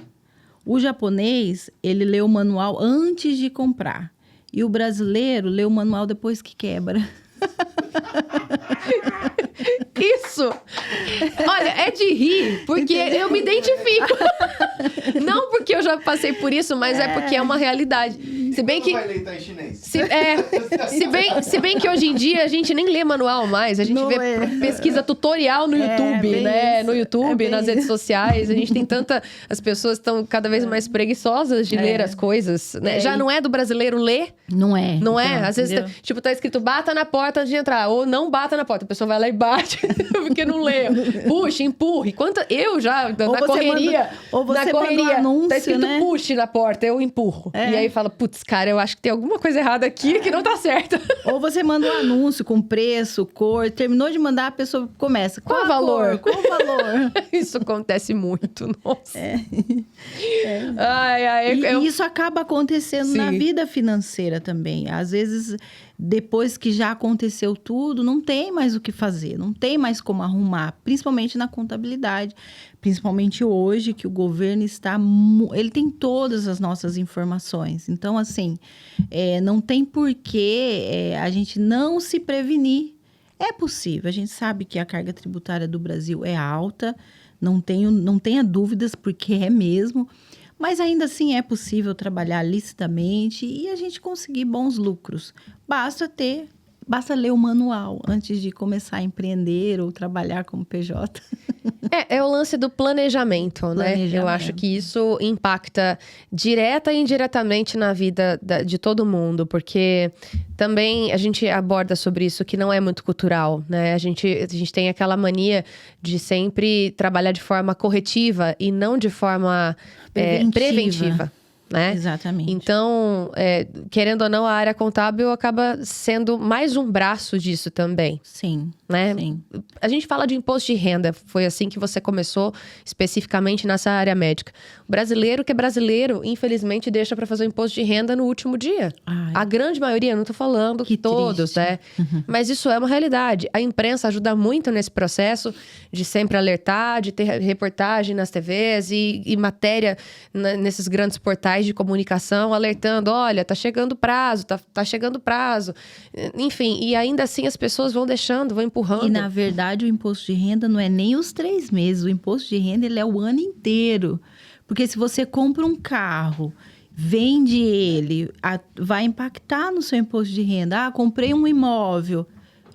O japonês, ele lê o manual antes de comprar. E o brasileiro lê o manual depois que quebra. Isso! Olha, é de rir, porque eu me identifico. Não porque eu já passei por isso, mas é porque é uma realidade. Se bem que... vai leitar em chinês? Se bem que hoje em dia a gente nem lê manual mais. A gente pesquisa tutorial no YouTube, né? No YouTube, nas redes sociais. A gente tem as pessoas estão cada vez mais preguiçosas de ler as coisas, né? Já não é do brasileiro ler? Não é. Não é? Às vezes, tá escrito, bata na porta antes de entrar. Ou não bata na porta. A pessoa vai lá e bate, porque não leu. Puxa, empurre. Eu já, na correria... Ou você manda um anúncio, tá escrito, né? puxe na porta, eu empurro. E aí fala, putz, cara, eu acho que tem alguma coisa errada aqui que não tá certa. Ou você manda um anúncio com preço, cor, terminou de mandar, a pessoa começa. Qual o valor? Qual o valor? Isso acontece muito, nossa. E isso acaba acontecendo na vida financeira também. Às vezes, depois que já aconteceu tudo, não tem mais o que fazer, não tem mais como arrumar, principalmente na contabilidade. Principalmente hoje, que o governo ele tem todas as nossas informações. Então, assim, não tem porquê a gente não se prevenir. É possível, a gente sabe que a carga tributária do Brasil é alta, não tenha dúvidas, porque é mesmo. Mas ainda assim é possível trabalhar licitamente e a gente conseguir bons lucros. Basta ler o manual antes de começar a empreender ou trabalhar como PJ. É o lance do planejamento, né? Eu acho que isso impacta direta e indiretamente na vida de todo mundo, porque também a gente aborda sobre isso que não é muito cultural, né? A gente tem aquela mania de sempre trabalhar de forma corretiva e não de forma preventiva. Né? Exatamente. Então, querendo ou não, a área contábil acaba sendo mais um braço disso também. Sim, né? sim. A gente fala de imposto de renda, foi assim que você começou especificamente nessa área médica. O brasileiro que é brasileiro, infelizmente, deixa para fazer o imposto de renda no último dia. A grande maioria, não tô falando que todos, triste. né? Mas isso é uma realidade. A imprensa ajuda muito nesse processo de sempre alertar, de ter reportagem nas TVs e matéria nesses grandes portais de comunicação alertando, olha, tá chegando o prazo, tá chegando o prazo. Enfim, e ainda assim as pessoas vão deixando, vão empurrando. E, na verdade, o imposto de renda não é nem os 3 meses. O imposto de renda, ele é o ano inteiro. Porque se você compra um carro, vende ele, vai impactar no seu imposto de renda. Comprei um imóvel,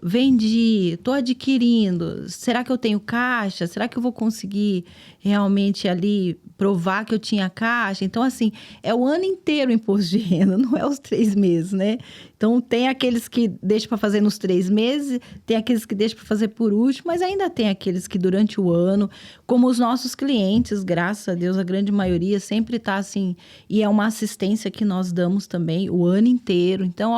vendi, estou adquirindo. Será que eu tenho caixa? Será que eu vou conseguir realmente ali provar que eu tinha caixa? Então, assim, é o ano inteiro o imposto de renda, não é os 3 meses, né? Então, tem aqueles que deixam para fazer nos 3 meses, tem aqueles que deixam para fazer por último, mas ainda tem aqueles que durante o ano, como os nossos clientes, graças a Deus, a grande maioria sempre está assim, e é uma assistência que nós damos também o ano inteiro. Então,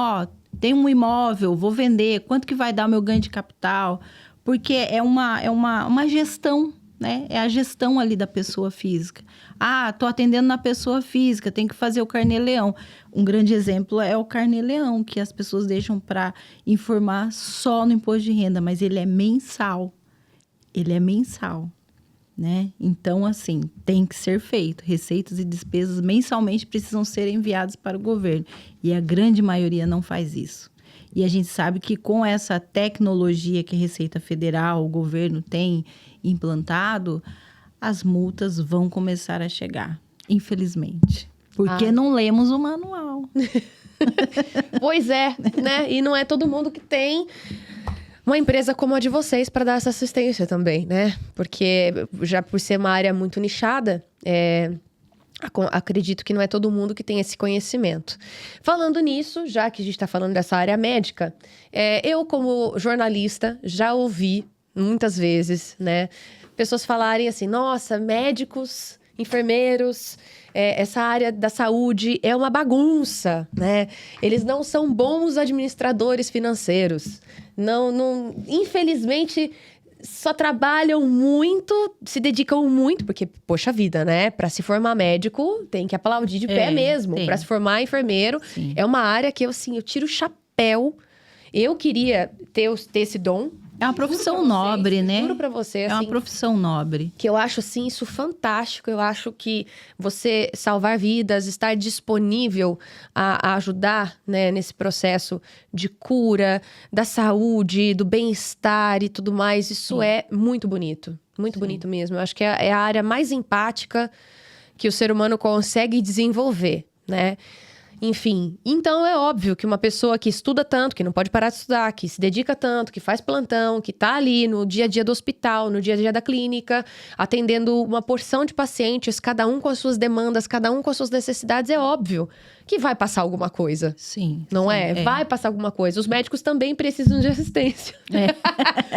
tem um imóvel, vou vender, quanto que vai dar o meu ganho de capital? Porque é uma gestão, né? É a gestão ali da pessoa física. Tô atendendo na pessoa física, tem que fazer o carnê-leão. Um grande exemplo é o carnê-leão, que as pessoas deixam para informar só no imposto de renda, mas ele é mensal. Ele é mensal, né? Então, assim, tem que ser feito. Receitas e despesas mensalmente precisam ser enviadas para o governo. E a grande maioria não faz isso. E a gente sabe que com essa tecnologia que a Receita Federal, o governo tem implantado, as multas vão começar a chegar, infelizmente. Porque não lemos o manual. Pois é, né? E não é todo mundo que tem uma empresa como a de vocês para dar essa assistência também, né? Porque já por ser uma área muito nichada, acredito que não é todo mundo que tem esse conhecimento. Falando nisso, já que a gente está falando dessa área médica, eu como jornalista já ouvi, muitas vezes, né? Pessoas falarem assim, nossa, médicos, enfermeiros, essa área da saúde é uma bagunça, né? Eles não são bons administradores financeiros. Infelizmente, só trabalham muito, se dedicam muito, porque, poxa vida, né? Para se formar médico, tem que aplaudir de pé mesmo. Para se formar enfermeiro, sim, é uma área que eu tiro o chapéu. Eu queria ter esse dom. É uma profissão nobre, né? Juro pra você, é uma profissão nobre. Que eu acho, assim, isso fantástico. Eu acho que você salvar vidas, estar disponível a ajudar, né, nesse processo de cura, da saúde, do bem-estar e tudo mais, isso é muito bonito. Muito bonito mesmo. Eu acho que é a área mais empática que o ser humano consegue desenvolver, né? Enfim, então é óbvio que uma pessoa que estuda tanto, que não pode parar de estudar, que se dedica tanto, que faz plantão, que tá ali no dia a dia do hospital, no dia a dia da clínica, atendendo uma porção de pacientes, cada um com as suas demandas, cada um com as suas necessidades, é óbvio que vai passar alguma coisa. Sim. Não é? Vai passar alguma coisa. Os médicos também precisam de assistência.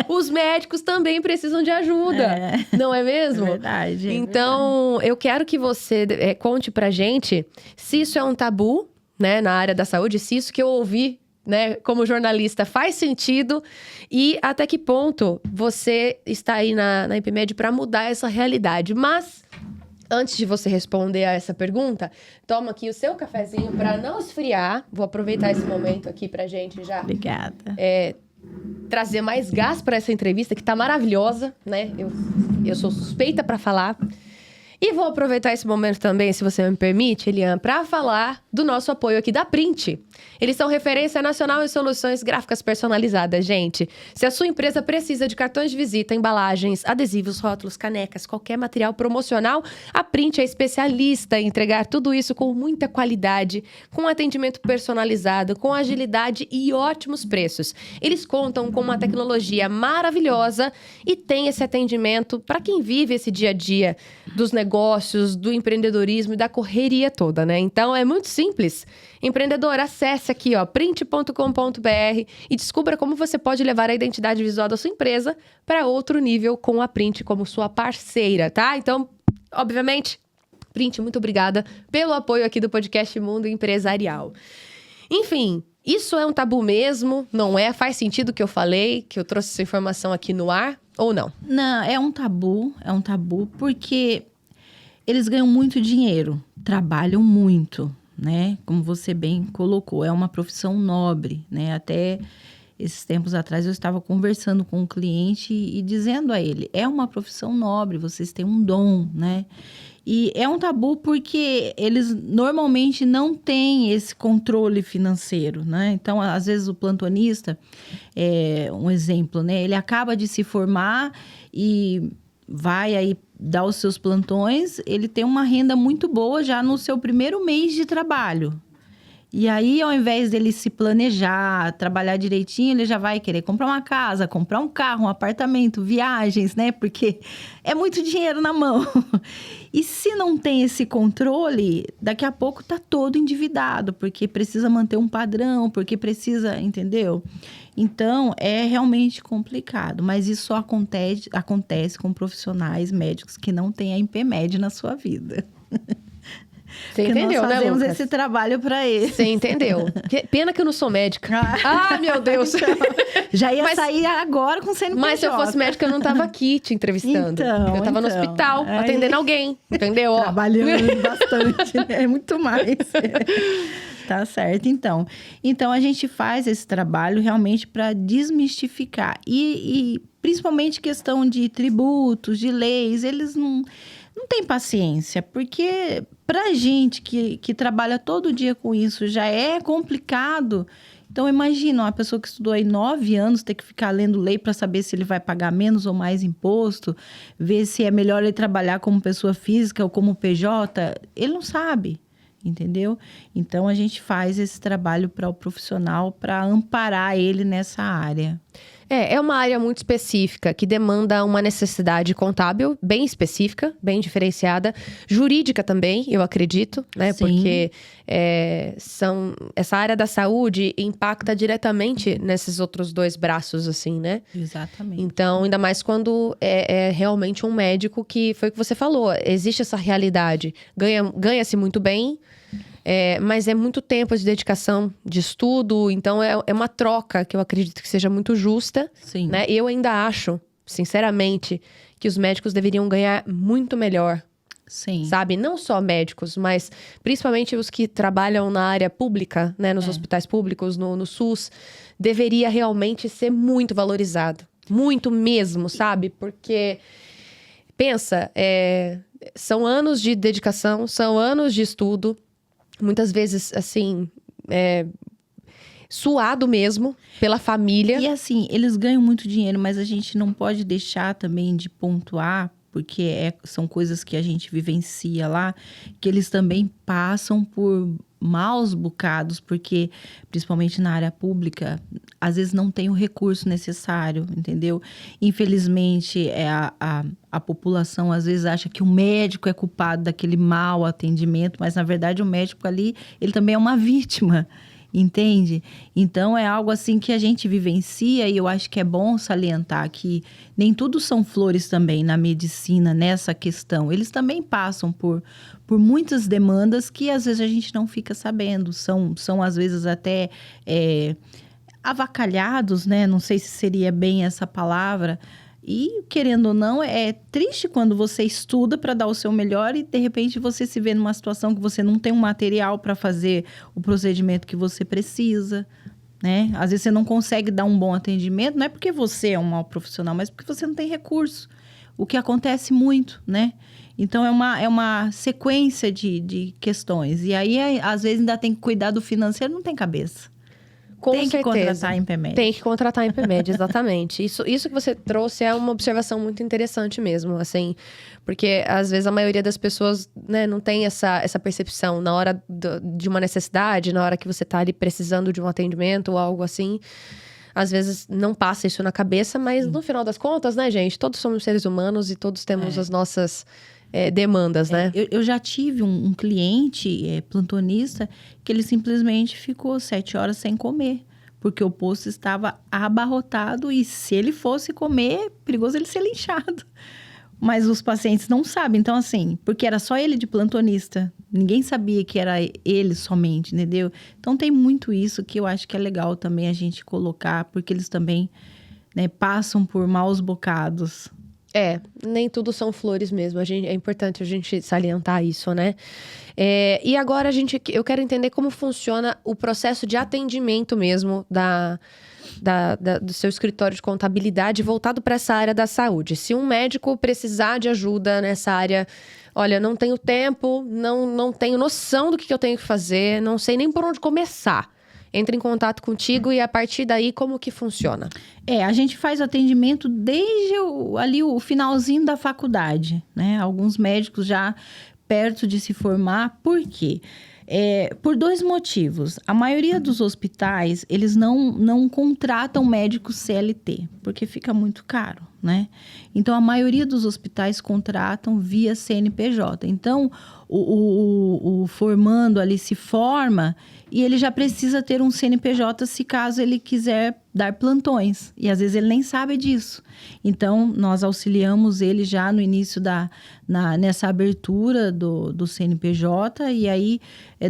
Os médicos também precisam de ajuda. Não é mesmo? É verdade. Então, eu quero que você conte pra gente se isso é um tabu, né, na área da saúde, se isso que eu ouvi, né, como jornalista faz sentido e até que ponto você está aí na IPMED para mudar essa realidade. Mas antes de você responder a essa pergunta, toma aqui o seu cafezinho para não esfriar. Vou aproveitar esse momento aqui pra gente já. Obrigada. Trazer mais gás para essa entrevista que tá maravilhosa, né? Eu sou suspeita para falar. E vou aproveitar esse momento também, se você me permite, Elian, para falar do nosso apoio aqui da Print. Eles são referência nacional em soluções gráficas personalizadas, gente. Se a sua empresa precisa de cartões de visita, embalagens, adesivos, rótulos, canecas, qualquer material promocional, a Print é especialista em entregar tudo isso com muita qualidade, com atendimento personalizado, com agilidade e ótimos preços. Eles contam com uma tecnologia maravilhosa e tem esse atendimento para quem vive esse dia a dia dos negócios, do empreendedorismo e da correria toda, né? Então, é muito simples. Empreendedor, acesse aqui, ó, print.com.br e descubra como você pode levar a identidade visual da sua empresa para outro nível com a Print como sua parceira, tá? Então, obviamente, Print, muito obrigada pelo apoio aqui do podcast Mundo Empresarial. Enfim, isso é um tabu mesmo? Não é? Faz sentido o que eu falei, que eu trouxe essa informação aqui no ar, ou não? Não, é um tabu porque eles ganham muito dinheiro, trabalham muito, né? Como você bem colocou, é uma profissão nobre, né? Até esses tempos atrás eu estava conversando com um cliente e dizendo a ele, é uma profissão nobre, vocês têm um dom, né? E é um tabu porque eles normalmente não têm esse controle financeiro, né? Então, às vezes o plantonista, um exemplo, né? Ele acaba de se formar e vai aí dar os seus plantões, ele tem uma renda muito boa já no seu primeiro mês de trabalho. E aí, ao invés dele se planejar, trabalhar direitinho, ele já vai querer comprar uma casa, comprar um carro, um apartamento, viagens, né? Porque é muito dinheiro na mão. E se não tem esse controle, daqui a pouco tá todo endividado, porque precisa manter um padrão, porque precisa, entendeu? Então, é realmente complicado. Mas isso só acontece com profissionais médicos que não têm a IPMED na sua vida. Você entendeu, nós fazemos, né, Lucas? Esse trabalho para eles. Você entendeu. Pena que eu não sou médica. Meu Deus. Então, já ia sair agora com CNPJ. Mas se eu fosse médica, eu não tava aqui te entrevistando. Eu tava no hospital, atendendo alguém. Entendeu? Trabalhando bastante, né? Muito mais. Tá certo, então. Então, a gente faz esse trabalho realmente para desmistificar. E principalmente questão de tributos, de leis, eles não têm paciência, porque pra gente que trabalha todo dia com isso já é complicado. Então, imagina uma pessoa que estudou aí 9 anos ter que ficar lendo lei para saber se ele vai pagar menos ou mais imposto, ver se é melhor ele trabalhar como pessoa física ou como PJ. Ele não sabe, entendeu? Então, a gente faz esse trabalho para o profissional para amparar ele nessa área. É uma área muito específica, que demanda uma necessidade contábil bem específica, bem diferenciada. Jurídica também, eu acredito, né? Sim. Porque essa área da saúde impacta diretamente nesses outros dois braços, assim, né? Exatamente. Então, ainda mais quando é realmente um médico que, foi o que você falou, existe essa realidade. Ganha-se muito bem, mas é muito tempo de dedicação, de estudo. Então, é uma troca que eu acredito que seja muito justa. Sim. Né? Eu ainda acho, sinceramente, que os médicos deveriam ganhar muito melhor. Sim. Sabe? Não só médicos, mas principalmente os que trabalham na área pública, né? Nos hospitais públicos, no SUS. Deveria realmente ser muito valorizado. Muito mesmo, sabe? Porque, pensa, são anos de dedicação, são anos de estudo. Muitas vezes, assim, suado mesmo pela família. E assim, eles ganham muito dinheiro, mas a gente não pode deixar também de pontuar, porque são coisas que a gente vivencia lá, que eles também passam por maus bocados, porque, principalmente na área pública, às vezes não tem o recurso necessário, entendeu? Infelizmente, a população às vezes acha que o médico é culpado daquele mau atendimento, mas na verdade o médico ali, ele também é uma vítima, entende? Então é algo assim que a gente vivencia, e eu acho que é bom salientar que nem tudo são flores também na medicina, nessa questão. Eles também passam por muitas demandas que às vezes a gente não fica sabendo. São às vezes até avacalhados, né? Não sei se seria bem essa palavra. E, querendo ou não, é triste quando você estuda para dar o seu melhor e, de repente, você se vê numa situação que você não tem um material para fazer o procedimento que você precisa, né? Às vezes você não consegue dar um bom atendimento, não é porque você é um mau profissional, mas porque você não tem recurso. O que acontece muito, né? Então, é uma sequência de questões. E aí, às vezes, ainda tem que cuidar do financeiro, não tem cabeça. Com tem certeza. que contratar em PEMED. Tem que contratar em PEMED, exatamente. Isso que você trouxe é uma observação muito interessante mesmo, assim. Porque, às vezes, a maioria das pessoas, né, não tem essa percepção. Na hora de uma necessidade, na hora que você tá ali precisando de um atendimento ou algo assim, às vezes não passa isso na cabeça, mas no final das contas, né, gente? Todos somos seres humanos e todos temos as nossas demandas, né? Eu já tive um cliente plantonista que ele simplesmente ficou 7 horas sem comer, porque o posto estava abarrotado e se ele fosse comer, perigoso ele ser linchado. Mas os pacientes não sabem, então assim, porque era só ele de plantonista, ninguém sabia que era ele somente, entendeu? Então tem muito isso que eu acho que é legal também a gente colocar, porque eles também, né, passam por maus bocados. Nem tudo são flores mesmo. É importante a gente salientar isso, né? E agora eu quero entender como funciona o processo de atendimento mesmo do seu escritório de contabilidade voltado para essa área da saúde. Se um médico precisar de ajuda nessa área, olha, não tenho tempo, não tenho noção do que eu tenho que fazer, não sei nem por onde começar. Entra em contato contigo e a partir daí, como que funciona? A gente faz atendimento desde o finalzinho da faculdade, né? Alguns médicos já perto de se formar. Por quê? Por 2 motivos. A maioria dos hospitais, eles não contratam médicos CLT, porque fica muito caro, né? Então, a maioria dos hospitais contratam via CNPJ. Então, o formando ali se forma e ele já precisa ter um CNPJ se caso ele quiser dar plantões. E às vezes ele nem sabe disso. Então, nós auxiliamos ele já no início nessa abertura do CNPJ e aí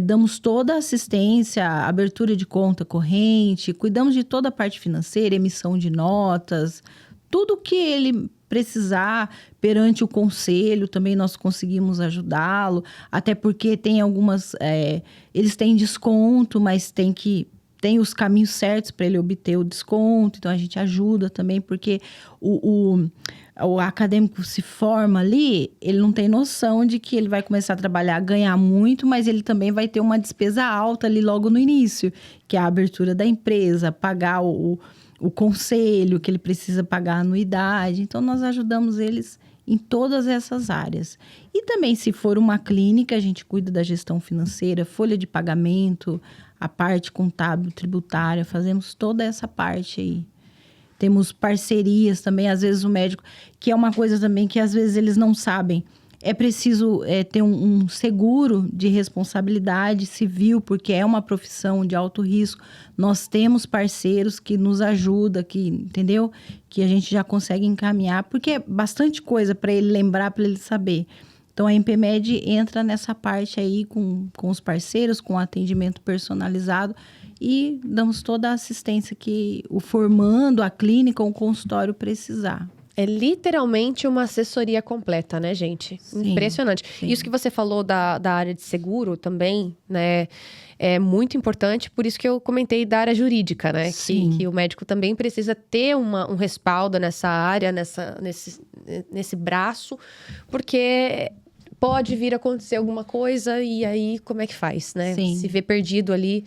damos toda a assistência, abertura de conta corrente, cuidamos de toda a parte financeira, emissão de notas, tudo que ele precisar perante o conselho, também nós conseguimos ajudá-lo, até porque tem algumas, eles têm desconto, mas tem os caminhos certos para ele obter o desconto, então a gente ajuda também, porque o acadêmico se forma ali, ele não tem noção de que ele vai começar a trabalhar, ganhar muito, mas ele também vai ter uma despesa alta ali logo no início, que é a abertura da empresa, pagar o conselho, que ele precisa pagar a anuidade. Então, nós ajudamos eles em todas essas áreas. E também, se for uma clínica, a gente cuida da gestão financeira, folha de pagamento, a parte contábil, tributária, fazemos toda essa parte aí. temos parcerias também, às vezes o médico, que é uma coisa também que às vezes eles não sabem. É preciso ter um seguro de responsabilidade civil, porque é uma profissão de alto risco. Nós temos parceiros que nos ajudam, entendeu? Que a gente já consegue encaminhar, porque é bastante coisa para ele lembrar, para ele saber. Então, a Empemed entra nessa parte aí com os parceiros, com atendimento personalizado e damos toda a assistência que o formando, a clínica ou o consultório precisar. É literalmente uma assessoria completa, né, gente? Sim, Impressionante. sim. Isso que você falou da área de seguro também, né? É muito importante, por isso que eu comentei da área jurídica, né? Que o médico também precisa ter um respaldo nessa área, nesse braço, porque pode vir a acontecer alguma coisa e aí como é que faz, né? Sim. Se vê perdido ali.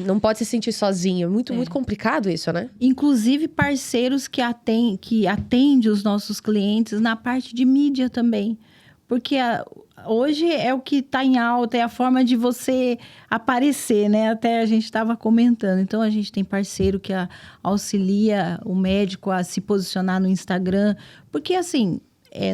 Não pode se sentir sozinho. Muito complicado isso, né? Inclusive parceiros que atendem os nossos clientes na parte de mídia também. Porque hoje é o que está em alta, é a forma de você aparecer, né? Até a gente estava comentando. Então, a gente tem parceiro que auxilia o médico a se posicionar no Instagram. Porque, assim,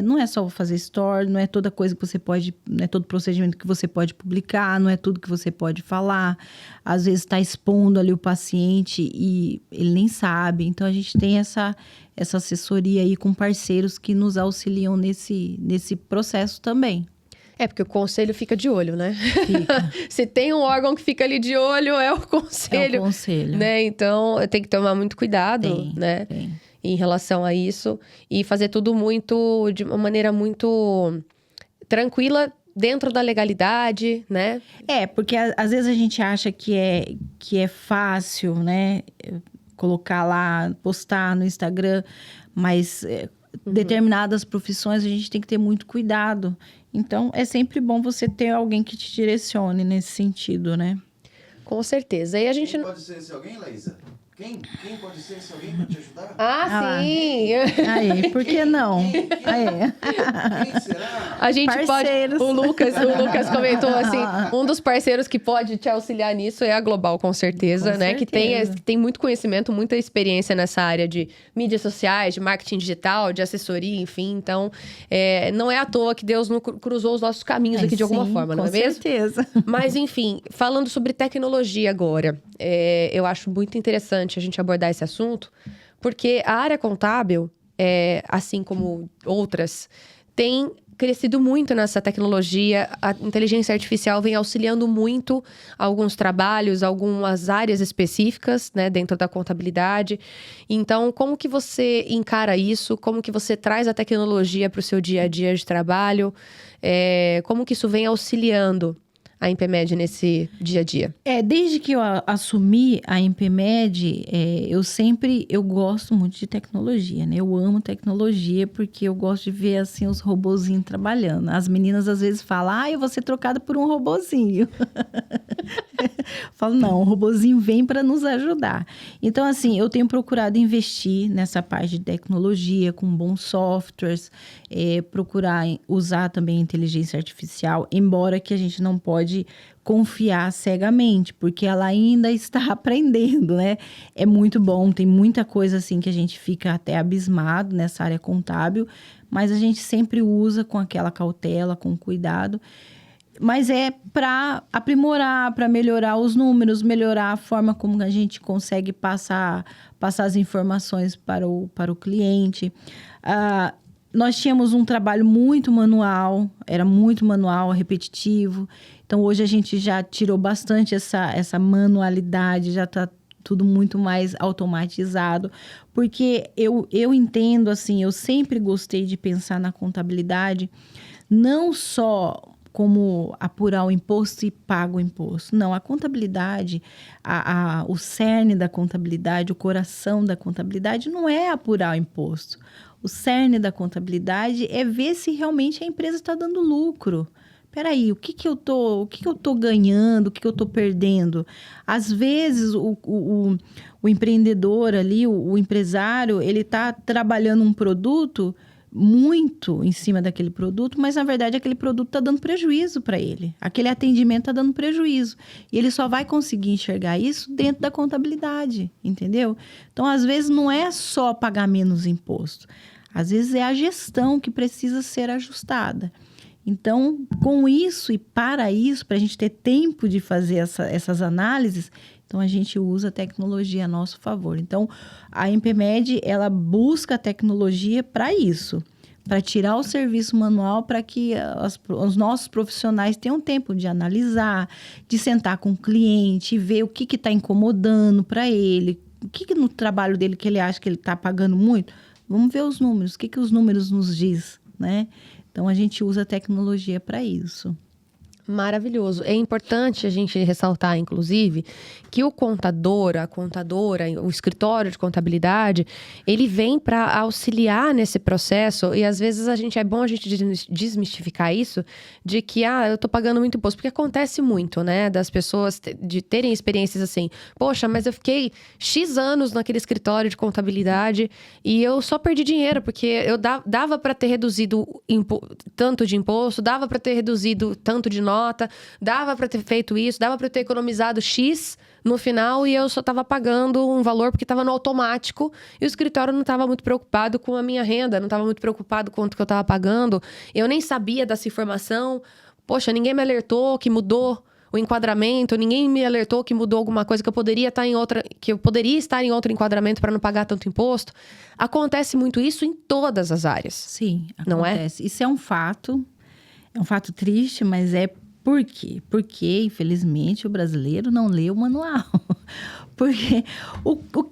não é só fazer story, não é toda coisa que você pode, não é todo procedimento que você pode publicar, não é tudo que você pode falar. Às vezes está expondo ali o paciente e ele nem sabe. Então, a gente tem essa assessoria aí com parceiros que nos auxiliam nesse processo também. Porque o conselho fica de olho, né? Fica. Se tem um órgão que fica ali de olho, é o conselho. É o conselho. Né? Então, tem que tomar muito cuidado, né? Tem. Em relação a isso. E fazer tudo de uma maneira muito tranquila, dentro da legalidade, né? Porque às vezes a gente acha que é fácil, né? Colocar lá, postar no Instagram, mas determinadas profissões a gente tem que ter muito cuidado. Então, é sempre bom você ter alguém que te direcione nesse sentido, né? Com certeza. E a gente... Quem pode ser esse alguém, Laísa? Quem pode ser esse alguém para te ajudar? Sim! Aí, por que não? Quem será? A gente Parceiros. pode... O Lucas comentou assim, um dos parceiros que pode te auxiliar nisso é a Global, com certeza, Com né? certeza. Que tem muito conhecimento, muita experiência nessa área de mídias sociais, de marketing digital, de assessoria, enfim. Então, não é à toa que Deus não cruzou os nossos caminhos aqui de alguma forma, não é mesmo? Com certeza. Mas, enfim, falando sobre tecnologia agora, eu acho muito interessante a gente abordar esse assunto, porque a área contábil, assim como outras, tem crescido muito nessa tecnologia. A inteligência artificial vem auxiliando muito alguns trabalhos, algumas áreas específicas, né, dentro da contabilidade. Então, como que você encara isso? Como que você traz a tecnologia para o seu dia a dia de trabalho? Como que isso vem auxiliando a Empemed nesse dia a dia? Desde que eu assumi a Empemed, eu gosto muito de tecnologia, né? Eu amo tecnologia porque eu gosto de ver, assim, os robozinhos trabalhando. As meninas, às vezes, falam, eu vou ser trocada por um robozinho. Falo, não, o robozinho vem para nos ajudar. Então, assim, eu tenho procurado investir nessa parte de tecnologia, com bons softwares, procurar usar também a inteligência artificial, embora que a gente não pode confiar cegamente, porque ela ainda está aprendendo, né? É muito bom, tem muita coisa assim que a gente fica até abismado nessa área contábil, mas a gente sempre usa com aquela cautela, com cuidado. Mas é para aprimorar, para melhorar os números, melhorar a forma como a gente consegue passar as informações para o cliente. Nós tínhamos um trabalho muito manual, era muito manual, repetitivo. Então, hoje a gente já tirou bastante essa manualidade, já está tudo muito mais automatizado. Porque eu entendo, assim, eu sempre gostei de pensar na contabilidade, não só como apurar o imposto e pagar o imposto. Não, a contabilidade, o cerne da contabilidade, o coração da contabilidade não é apurar o imposto. O cerne da contabilidade é ver se realmente a empresa está dando lucro. Peraí, o que eu tô ganhando, o que eu tô perdendo? Às vezes, o empreendedor ali, o empresário, ele está trabalhando um produto muito em cima daquele produto, mas na verdade aquele produto está dando prejuízo para ele. Aquele atendimento está dando prejuízo. E ele só vai conseguir enxergar isso dentro da contabilidade, entendeu? Então, às vezes, não é só pagar menos imposto. Às vezes é a gestão que precisa ser ajustada. Então, com isso e para isso, para a gente ter tempo de fazer essas análises, então a gente usa a tecnologia a nosso favor. Então, a Impemed, ela busca a tecnologia para isso, para tirar o serviço manual, para que os nossos profissionais tenham tempo de analisar, de sentar com o cliente, ver o que está incomodando para ele, o que no trabalho dele que ele acha que ele está pagando muito. Vamos ver os números, o que os números nos diz, né? Então, a gente usa a tecnologia para isso. Maravilhoso. É importante a gente ressaltar, inclusive, que o contador, a contadora, o escritório de contabilidade, ele vem para auxiliar nesse processo e às vezes é bom a gente desmistificar isso de que, eu tô pagando muito imposto, porque acontece muito, né, das pessoas de terem experiências assim, poxa, mas eu fiquei X anos naquele escritório de contabilidade e eu só perdi dinheiro, porque eu dava para ter reduzido tanto de imposto, dava para ter reduzido tanto de nota, dava para ter feito isso, dava para ter economizado X no final e eu só estava pagando um valor porque estava no automático e o escritório não estava muito preocupado com a minha renda, não estava muito preocupado com quanto que eu estava pagando, eu nem sabia dessa informação, poxa, ninguém me alertou que mudou o enquadramento, ninguém me alertou que mudou alguma coisa, que eu poderia estar em outro enquadramento para não pagar tanto imposto. Acontece muito isso em todas as áreas. Sim, acontece. Não é? Isso é um fato triste, mas é por quê? Porque, infelizmente, o brasileiro não lê o manual. Porque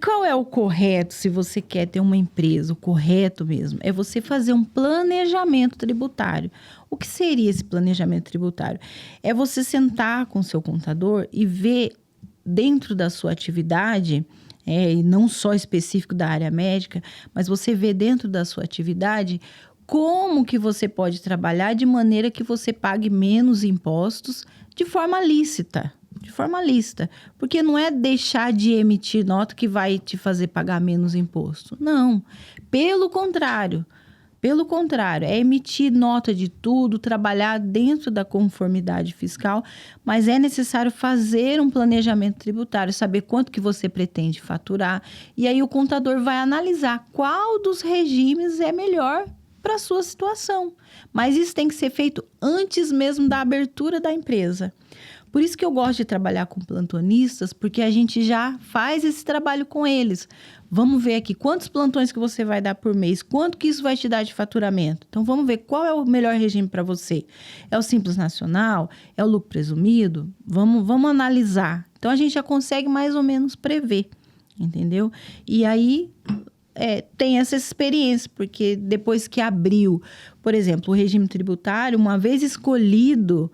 qual é o correto, se você quer ter uma empresa, o correto mesmo, é você fazer um planejamento tributário. O que seria esse planejamento tributário? É você sentar com o seu contador e ver dentro da sua atividade, e não só específico da área médica, mas você vê dentro da sua atividade como que você pode trabalhar de maneira que você pague menos impostos de forma lícita. Porque não é deixar de emitir nota que vai te fazer pagar menos imposto. Não, pelo contrário, é emitir nota de tudo, trabalhar dentro da conformidade fiscal, mas é necessário fazer um planejamento tributário, saber quanto que você pretende faturar, e aí o contador vai analisar qual dos regimes é melhor para a sua situação. Mas isso tem que ser feito antes mesmo da abertura da empresa. Por isso que eu gosto de trabalhar com plantonistas, porque a gente já faz esse trabalho com eles. Vamos ver aqui quantos plantões que você vai dar por mês, quanto que isso vai te dar de faturamento. Então, vamos ver qual é o melhor regime para você. É o Simples Nacional? É o lucro presumido? Vamos analisar. Então, a gente já consegue mais ou menos prever, entendeu? E aí tem essa experiência, porque depois que abriu, por exemplo, o regime tributário, uma vez escolhido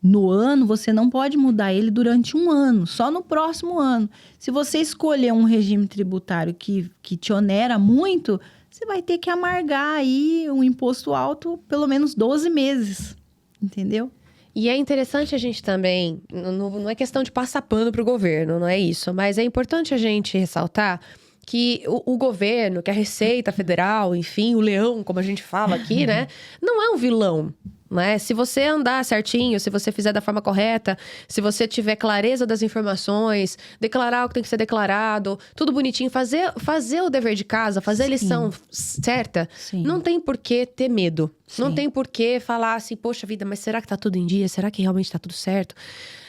no ano, você não pode mudar ele durante um ano, só no próximo ano. Se você escolher um regime tributário que te onera muito, você vai ter que amargar aí um imposto alto pelo menos 12 meses, entendeu? E é interessante a gente também, não é questão de passar pano para o governo, não é isso, mas é importante a gente ressaltar que o governo, que a Receita Federal, enfim, o leão, como a gente fala aqui, né, não é um vilão. Né? Se você andar certinho, se você fizer da forma correta, se você tiver clareza das informações, declarar o que tem que ser declarado, tudo bonitinho, fazer o dever de casa, fazer a lição certa, Sim. Não tem por que ter medo. Sim. Não tem por que falar assim, poxa vida, mas será que tá tudo em dia? Será que realmente tá tudo certo?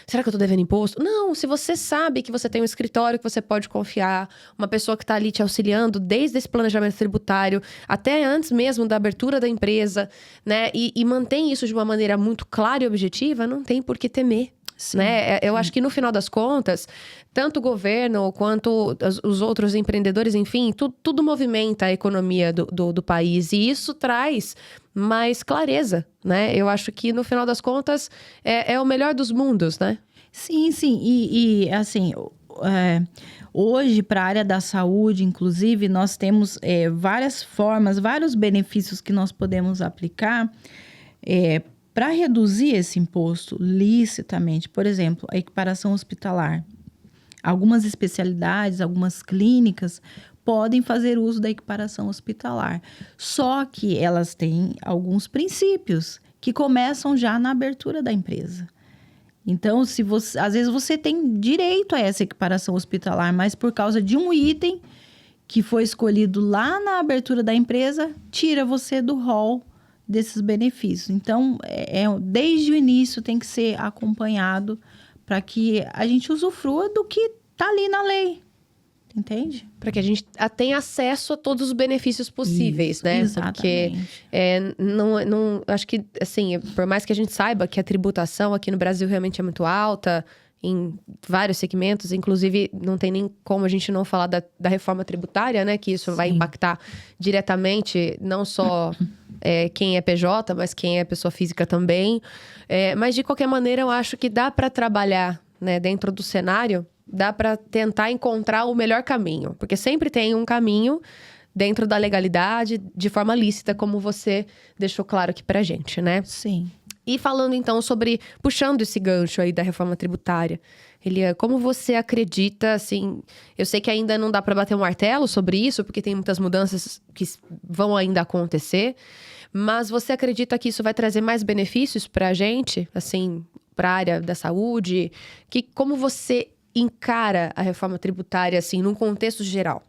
Será que eu tô devendo imposto? Não, se você sabe que você tem um escritório que você pode confiar, uma pessoa que tá ali te auxiliando desde esse planejamento tributário, até antes mesmo da abertura da empresa, né? E mantém isso de uma maneira muito clara e objetiva, não tem por que temer. Sim, né? Eu acho que no final das contas, tanto o governo quanto os outros empreendedores, enfim, tudo movimenta a economia do país. E isso traz mais clareza, né? Eu acho que no final das contas é o melhor dos mundos, né? Sim. E assim, hoje, para a área da saúde, inclusive, nós temos várias formas, vários benefícios que nós podemos aplicar para reduzir esse imposto licitamente. Por exemplo, a equiparação hospitalar. Algumas especialidades, algumas clínicas podem fazer uso da equiparação hospitalar. Só que elas têm alguns princípios que começam já na abertura da empresa. Então, às vezes você tem direito a essa equiparação hospitalar, mas por causa de um item que foi escolhido lá na abertura da empresa, tira você do rol desses benefícios. Então, desde o início tem que ser acompanhado para que a gente usufrua do que está ali na lei. Entende? Para que a gente tenha acesso a todos os benefícios possíveis, Isso, né? exatamente. Porque acho que, assim, por mais que a gente saiba que a tributação aqui no Brasil realmente é muito alta, em vários segmentos, inclusive não tem nem como a gente não falar da reforma tributária, né? Que isso vai impactar diretamente, não só quem é PJ, mas quem é pessoa física também. Mas, de qualquer maneira, eu acho que dá para trabalhar, né, dentro do cenário, dá para tentar encontrar o melhor caminho. Porque sempre tem um caminho dentro da legalidade, de forma lícita, como você deixou claro aqui pra gente, né? Sim. E falando então puxando esse gancho aí da reforma tributária, Elia, como você acredita, assim, eu sei que ainda não dá para bater um martelo sobre isso, porque tem muitas mudanças que vão ainda acontecer, mas você acredita que isso vai trazer mais benefícios pra gente, assim, pra área da saúde? Como você encara a reforma tributária, assim, num contexto geral?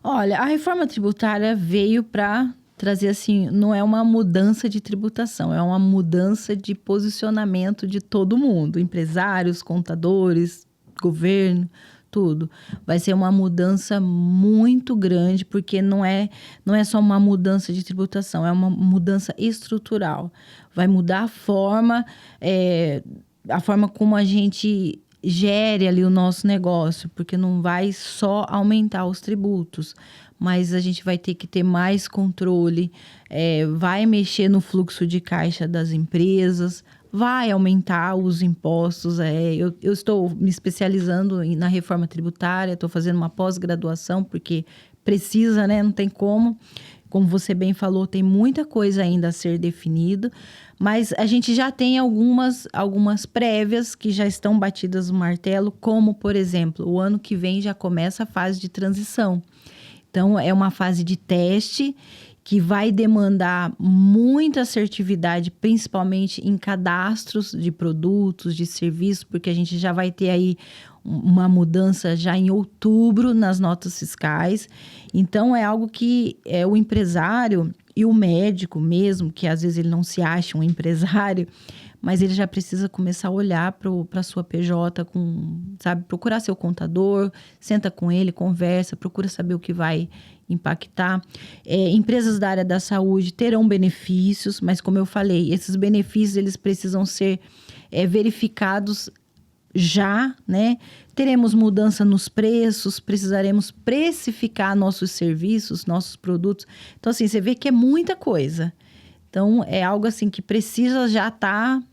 Olha, a reforma tributária veio para trazer, assim, não é uma mudança de tributação, é uma mudança de posicionamento de todo mundo, empresários, contadores, governo, tudo. Vai ser uma mudança muito grande, porque não é só uma mudança de tributação, é uma mudança estrutural. Vai mudar a forma como a gente gere ali o nosso negócio, porque não vai só aumentar os tributos, mas a gente vai ter que ter mais controle, vai mexer no fluxo de caixa das empresas, vai aumentar os impostos. Eu estou me especializando na reforma tributária, estou fazendo uma pós-graduação, porque precisa, né? Não tem como. Como você bem falou, tem muita coisa ainda a ser definida, mas a gente já tem algumas prévias que já estão batidas no martelo, como, por exemplo, o ano que vem já começa a fase de transição. Então, é uma fase de teste que vai demandar muita assertividade, principalmente em cadastros de produtos, de serviços, porque a gente já vai ter aí uma mudança já em outubro nas notas fiscais. Então, é algo que o empresário e o médico mesmo, que às vezes ele não se acha um empresário, mas ele já precisa começar a olhar para a sua PJ, procurar seu contador, senta com ele, conversa, procura saber o que vai impactar. Empresas da área da saúde terão benefícios, mas como eu falei, esses benefícios eles precisam ser verificados já, né? Teremos mudança nos preços, precisaremos precificar nossos serviços, nossos produtos. Então, assim, você vê que é muita coisa. Então, é algo assim que precisa já tá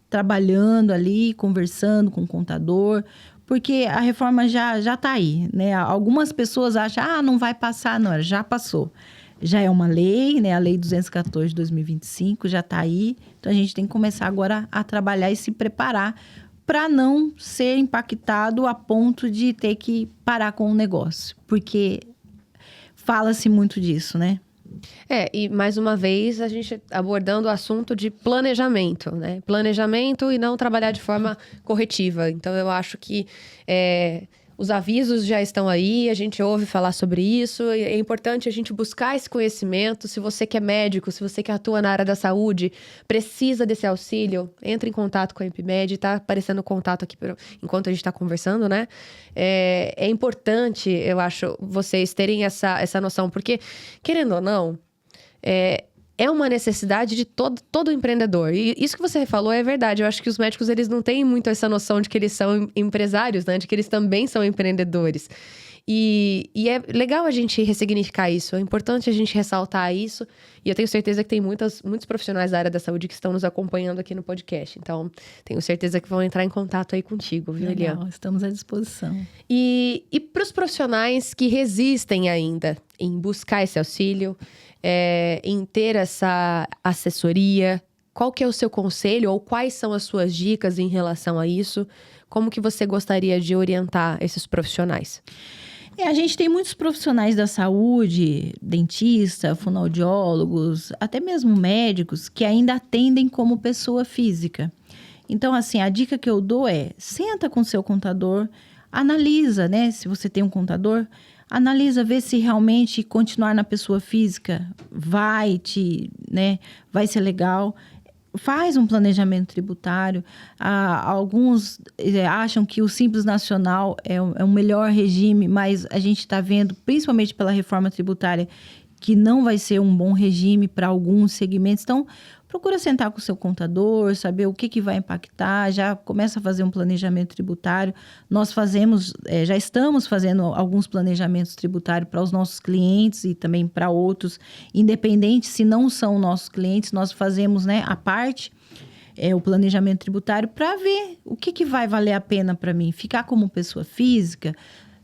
trabalhando ali, conversando com o contador, porque a reforma já tá aí, né? Algumas pessoas acham, não vai passar, não, já passou. Já é uma lei, né? A Lei 214 de 2025 já tá aí. Então, a gente tem que começar agora a trabalhar e se preparar para não ser impactado a ponto de ter que parar com o negócio. Porque fala-se muito disso, né? E mais uma vez a gente abordando o assunto de planejamento, né? Planejamento e não trabalhar de forma corretiva. Então eu acho que os avisos já estão aí, a gente ouve falar sobre isso. E é importante a gente buscar esse conhecimento. Se você que é médico, se você que atua na área da saúde, precisa desse auxílio, entre em contato com a Empmed, tá aparecendo o contato aqui enquanto a gente está conversando, né? É importante, eu acho, vocês terem essa noção, porque, querendo ou não, é uma necessidade de todo empreendedor. E isso que você falou é verdade. Eu acho que os médicos, eles não têm muito essa noção de que eles são empresários, né? De que eles também são empreendedores. E é legal a gente ressignificar isso. É importante a gente ressaltar isso. E eu tenho certeza que tem muitos profissionais da área da saúde que estão nos acompanhando aqui no podcast. Então, tenho certeza que vão entrar em contato aí contigo, viu, Eliane? Legal, estamos à disposição. E para os profissionais que resistem ainda em buscar esse auxílio, em ter essa assessoria, qual que é o seu conselho ou quais são as suas dicas em relação a isso? Como que você gostaria de orientar esses profissionais? A gente tem muitos profissionais da saúde, dentista, fonoaudiólogos, até mesmo médicos, que ainda atendem como pessoa física. Então, assim, a dica que eu dou é, senta com seu contador, analisa, né? Se você tem um contador, analisa, vê se realmente continuar na pessoa física vai ser legal. Faz um planejamento tributário. Alguns acham que o Simples Nacional é um melhor regime, mas a gente está vendo, principalmente pela reforma tributária, que não vai ser um bom regime para alguns segmentos. Então, procura sentar com o seu contador, saber o que vai impactar, já começa a fazer um planejamento tributário. Nós já estamos fazendo alguns planejamentos tributários para os nossos clientes e também para outros, independente se não são nossos clientes, nós fazemos, né, a parte, o planejamento tributário para ver o que vai valer a pena para mim. Ficar como pessoa física,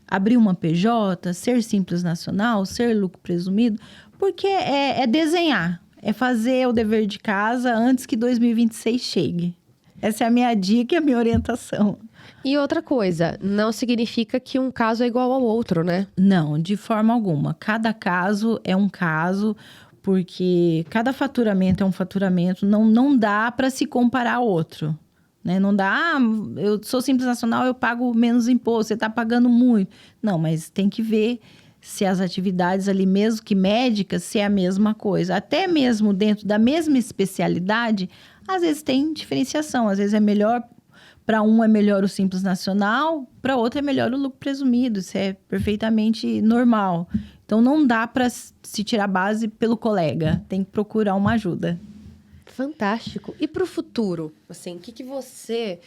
abrir uma PJ, ser Simples Nacional, ser lucro presumido, porque é desenhar. É fazer o dever de casa antes que 2026 chegue. Essa é a minha dica e a minha orientação. E outra coisa, não significa que um caso é igual ao outro, né? Não, de forma alguma. Cada caso é um caso, porque cada faturamento é um faturamento. Não dá para se comparar ao outro. Né? Não dá, eu sou Simples Nacional, eu pago menos imposto, você está pagando muito. Não, mas tem que ver se as atividades ali, mesmo que médicas, se é a mesma coisa. Até mesmo dentro da mesma especialidade, às vezes tem diferenciação. Às vezes é melhor, para um é melhor o Simples Nacional, para outro é melhor o lucro presumido. Isso é perfeitamente normal. Então, não dá para se tirar base pelo colega. Tem que procurar uma ajuda. Fantástico. E para o futuro? Assim, o que você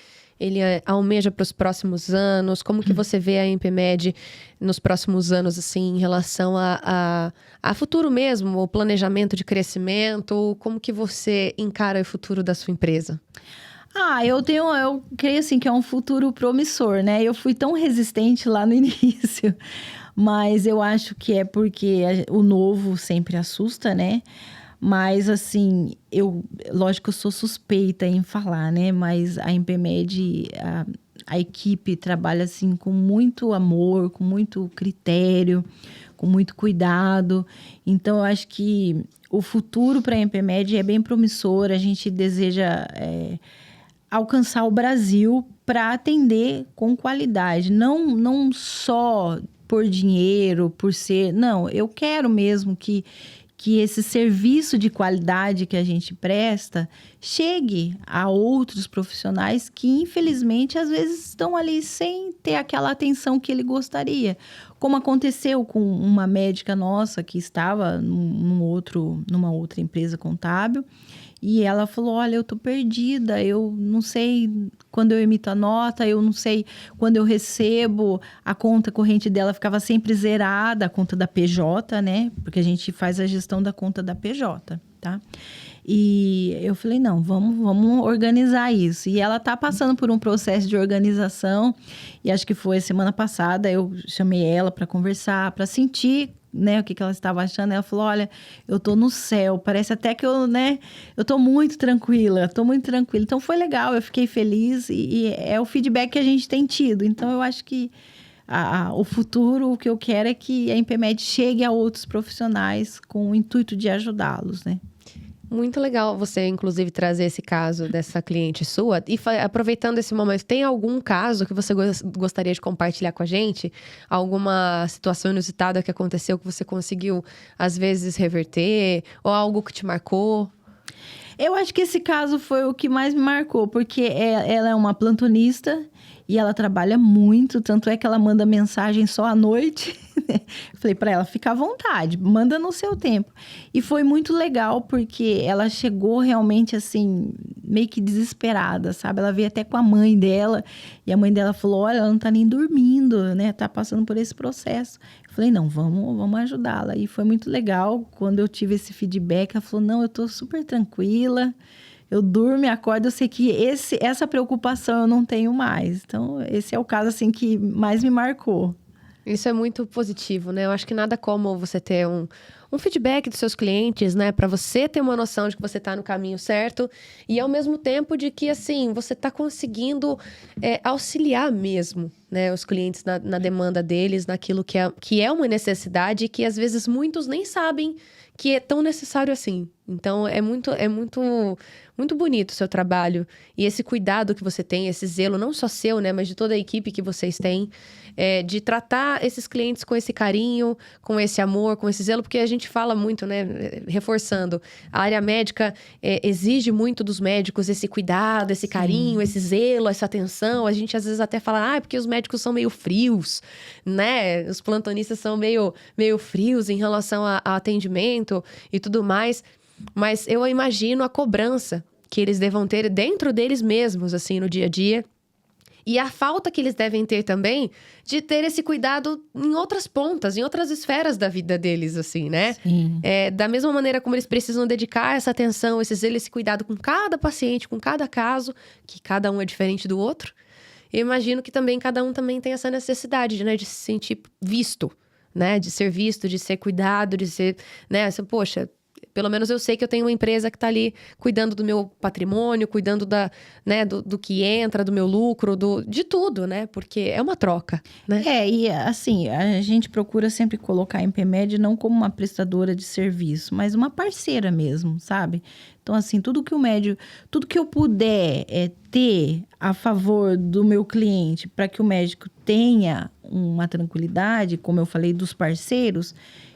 almeja para os próximos anos? Como que você vê a Empemed nos próximos anos, assim, em relação a futuro mesmo, o planejamento de crescimento? Como que você encara o futuro da sua empresa? Eu creio assim que é um futuro promissor, né? Eu fui tão resistente lá no início, mas eu acho que é porque o novo sempre assusta, né? Mas, assim, lógico que eu sou suspeita em falar, né? Mas a Empemed, a equipe trabalha, assim, com muito amor, com muito critério, com muito cuidado. Então, eu acho que o futuro para a Empemed é bem promissor. A gente deseja alcançar o Brasil para atender com qualidade. Não só por dinheiro, por ser... Não, eu quero mesmo que esse serviço de qualidade que a gente presta chegue a outros profissionais que, infelizmente, às vezes estão ali sem ter aquela atenção que ele gostaria. Como aconteceu com uma médica nossa que estava numa outra empresa contábil. E ela falou, olha, eu tô perdida, eu não sei quando eu emito a nota, eu não sei quando eu recebo, a conta corrente dela ficava sempre zerada, a conta da PJ, né? Porque a gente faz a gestão da conta da PJ, tá? E eu falei, não, vamos organizar isso. E ela tá passando por um processo de organização, e acho que foi semana passada, eu chamei ela para conversar, para sentir, né, o que ela estava achando. Ela falou, olha, eu tô no céu, parece até que eu tô muito tranquila. Então, foi legal, eu fiquei feliz e é o feedback que a gente tem tido. Então, eu acho que o futuro, o que eu quero é que a Empemed chegue a outros profissionais com o intuito de ajudá-los, né? Muito legal você, inclusive, trazer esse caso dessa cliente sua. E aproveitando esse momento, tem algum caso que você gostaria de compartilhar com a gente? Alguma situação inusitada que aconteceu que você conseguiu, às vezes, reverter? Ou algo que te marcou? Eu acho que esse caso foi o que mais me marcou, porque ela é uma plantonista e ela trabalha muito, tanto é que ela manda mensagem só à noite. Eu falei para ela, fica à vontade, manda no seu tempo. E foi muito legal, porque ela chegou realmente assim, meio que desesperada, sabe? Ela veio até com a mãe dela, e a mãe dela falou, olha, ela não tá nem dormindo, né? Tá passando por esse processo. Eu falei, não, vamos ajudá-la. E foi muito legal, quando eu tive esse feedback, ela falou, não, eu tô super tranquila, eu durmo e acordo, eu sei que essa preocupação eu não tenho mais. Então, esse é o caso, assim, que mais me marcou. Isso é muito positivo, né? Eu acho que nada como você ter um feedback dos seus clientes, né? Para você ter uma noção de que você tá no caminho certo. E ao mesmo tempo de que, assim, você tá conseguindo auxiliar mesmo, né? Os clientes na demanda deles, naquilo que é uma necessidade e que às vezes muitos nem sabem que é tão necessário assim. Então, é muito bonito o seu trabalho. E esse cuidado que você tem, esse zelo, não só seu, né? Mas de toda a equipe que vocês têm, de tratar esses clientes com esse carinho, com esse amor, com esse zelo. Porque a gente fala muito, né? Reforçando, a área médica exige muito dos médicos esse cuidado, esse carinho, esse zelo, essa atenção. A gente às vezes até fala, porque os médicos são meio frios, né? Os plantonistas são meio frios em relação a atendimento e tudo mais. Mas eu imagino a cobrança que eles devam ter dentro deles mesmos, assim, no dia a dia. E a falta que eles devem ter também de ter esse cuidado em outras pontas, em outras esferas da vida deles, assim, né? Sim. Da mesma maneira como eles precisam dedicar essa atenção, esse cuidado com cada paciente, com cada caso, que cada um é diferente do outro. Eu imagino que também cada um também tem essa necessidade, né? De se sentir visto, né? De ser visto, de ser cuidado, de ser, né? Assim, poxa, pelo menos eu sei que eu tenho uma empresa que tá ali cuidando do meu patrimônio, cuidando do que entra, do meu lucro, de tudo, né? Porque é uma troca, né? E assim, a gente procura sempre colocar a InPMed não como uma prestadora de serviço, mas uma parceira mesmo, sabe? Então, assim, tudo que eu puder ter a favor do meu cliente para que o médico tenha uma tranquilidade, como eu falei, dos parceiros,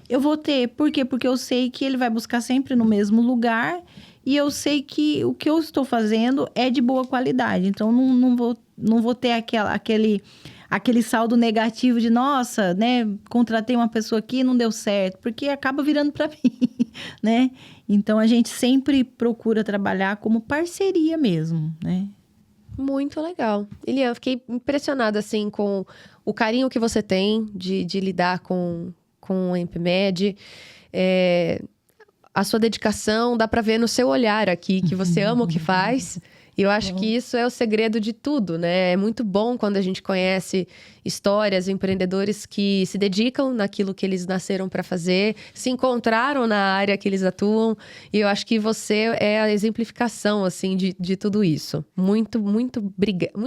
eu vou ter. Por quê? Porque eu sei que ele vai buscar sempre no mesmo lugar e eu sei que o que eu estou fazendo é de boa qualidade. Então, não vou ter aquele saldo negativo de, nossa, né, contratei uma pessoa aqui e não deu certo, porque acaba virando para mim, né? Então, a gente sempre procura trabalhar como parceria mesmo, né? Muito legal. Eliane, eu fiquei impressionada, assim, com o carinho que você tem de lidar com a InPMed. A sua dedicação, dá pra ver no seu olhar aqui, que você ama o que faz. E eu acho que isso é o segredo de tudo, né? É muito bom quando a gente conhece histórias, empreendedores que se dedicam naquilo que eles nasceram para fazer, se encontraram na área que eles atuam. E eu acho que você é a exemplificação, assim, de tudo isso. Muito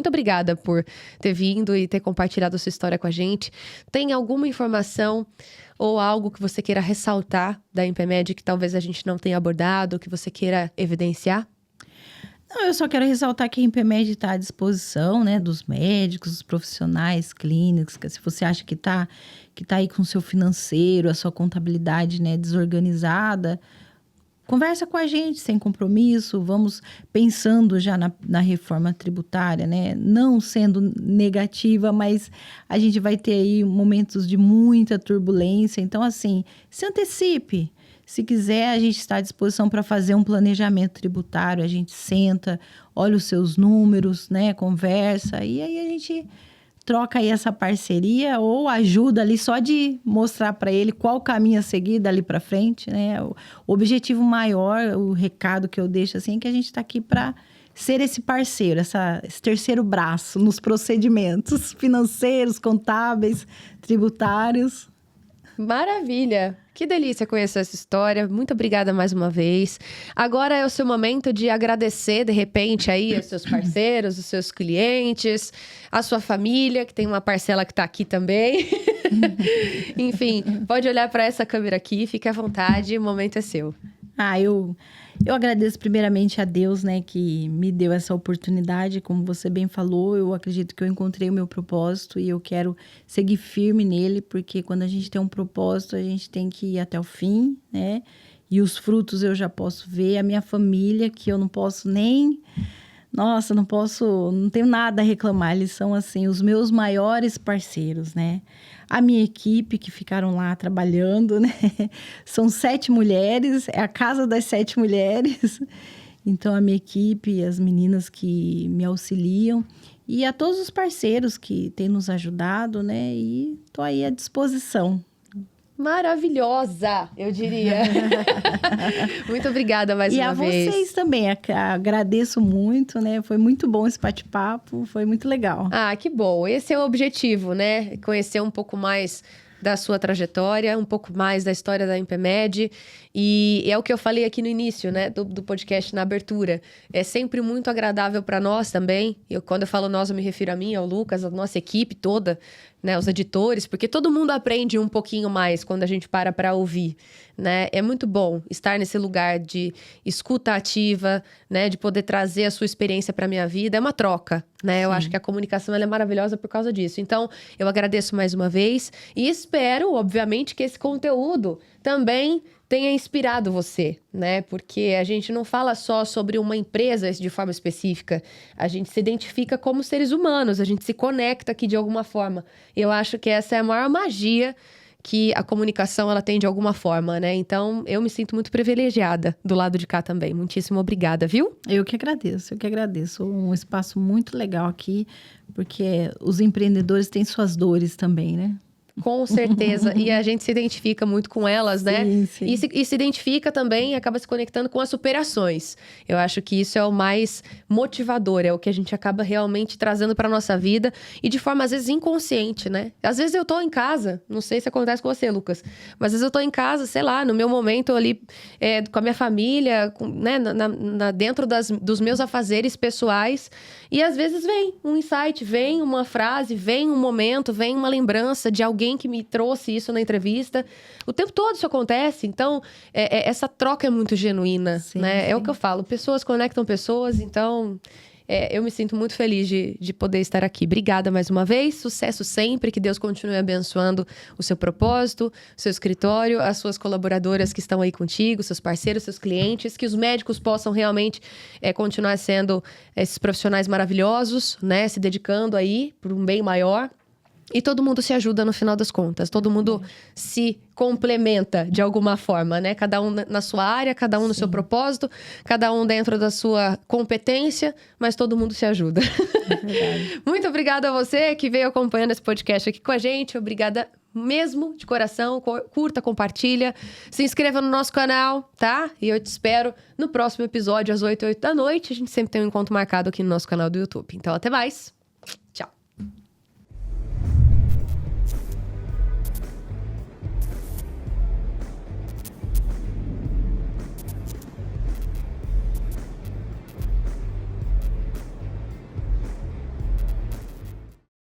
obrigada por ter vindo e ter compartilhado a sua história com a gente. Tem alguma informação ou algo que você queira ressaltar da InPMed que talvez a gente não tenha abordado, que você queira evidenciar? Não, eu só quero ressaltar que a InPMed está à disposição, né, dos médicos, dos profissionais clínicos, que se você acha que tá aí com o seu financeiro, a sua contabilidade, né, desorganizada, conversa com a gente sem compromisso, vamos pensando já na reforma tributária, né, não sendo negativa, mas a gente vai ter aí momentos de muita turbulência, então assim, se antecipe. Se quiser, a gente está à disposição para fazer um planejamento tributário. A gente senta, olha os seus números, né? Conversa. E aí a gente troca aí essa parceria ou ajuda ali só de mostrar para ele qual o caminho a seguir dali para frente, né? O objetivo maior, o recado que eu deixo assim, é que a gente está aqui para ser esse parceiro, esse terceiro braço nos procedimentos financeiros, contábeis, tributários. Maravilha! Que delícia conhecer essa história. Muito obrigada mais uma vez. Agora é o seu momento de agradecer, de repente, aí, aos seus parceiros, os seus clientes, a sua família, que tem uma parcela que está aqui também. Enfim, pode olhar para essa câmera aqui, fique à vontade, o momento é seu. Eu agradeço primeiramente a Deus, né, que me deu essa oportunidade. Como você bem falou, eu acredito que eu encontrei o meu propósito e eu quero seguir firme nele, porque quando a gente tem um propósito, a gente tem que ir até o fim, né? E os frutos eu já posso ver. A minha família, que eu não posso nem... Nossa, não tenho nada a reclamar. Eles são, assim, os meus maiores parceiros, né? A minha equipe, que ficaram lá trabalhando, né? São 7 mulheres, é a casa das 7 mulheres. Então, a minha equipe, as meninas que me auxiliam. E a todos os parceiros que têm nos ajudado, né? E tô aí à disposição. Maravilhosa, eu diria. Muito obrigada mais uma vez. E a vocês também, agradeço muito, né? Foi muito bom esse bate-papo, foi muito legal. Ah, que bom. Esse é o objetivo, né? Conhecer um pouco mais da sua trajetória, um pouco mais da história da Impemed. E é o que eu falei aqui no início, né, do podcast, na abertura. É sempre muito agradável para nós também. Quando eu falo nós, eu me refiro a mim, ao Lucas, a nossa equipe toda, né, os editores, porque todo mundo aprende um pouquinho mais quando a gente para ouvir, né? É muito bom estar nesse lugar de escuta ativa, né, de poder trazer a sua experiência para minha vida. É uma troca, né? Sim. Eu acho que a comunicação ela é maravilhosa por causa disso. Então, eu agradeço mais uma vez e espero, obviamente, que esse conteúdo também tenha inspirado você, né? Porque a gente não fala só sobre uma empresa de forma específica, a gente se identifica como seres humanos, a gente se conecta aqui de alguma forma. Eu acho que essa é a maior magia que a comunicação ela tem de alguma forma, né? Então, eu me sinto muito privilegiada do lado de cá também. Muitíssimo obrigada, viu? Eu que agradeço. Um espaço muito legal aqui, porque os empreendedores têm suas dores também, né? Com certeza. E a gente se identifica muito com elas, né? Sim, sim. E se identifica também, acaba se conectando com as superações. Eu acho que isso é o mais motivador, é o que a gente acaba realmente trazendo para nossa vida e de forma, às vezes, inconsciente, né? Às vezes eu tô em casa, não sei se acontece com você, Lucas, mas às vezes eu tô em casa, sei lá, no meu momento ali, com a minha família, né? Dentro dos meus afazeres pessoais, e às vezes vem um insight, vem uma frase, vem um momento, vem uma lembrança de alguém que me trouxe isso na entrevista. O tempo todo isso acontece. Então, essa troca é muito genuína, sim, né? Sim. É o que eu falo. Pessoas conectam pessoas. Então, eu me sinto muito feliz de poder estar aqui. Obrigada mais uma vez. Sucesso sempre. Que Deus continue abençoando o seu propósito, o seu escritório, as suas colaboradoras que estão aí contigo, seus parceiros, seus clientes. Que os médicos possam realmente continuar sendo esses profissionais maravilhosos, né? Se dedicando aí para um bem maior. E todo mundo se ajuda no final das contas. Todo mundo se complementa de alguma forma, né? Cada um na sua área, cada um no seu propósito, cada um dentro da sua competência, mas todo mundo se ajuda. É verdade. Muito obrigada a você que veio acompanhando esse podcast aqui com a gente. Obrigada mesmo, de coração. Curta, compartilha. Se inscreva no nosso canal, tá? E eu te espero no próximo episódio, às 8 da noite. A gente sempre tem um encontro marcado aqui no nosso canal do YouTube. Então, até mais!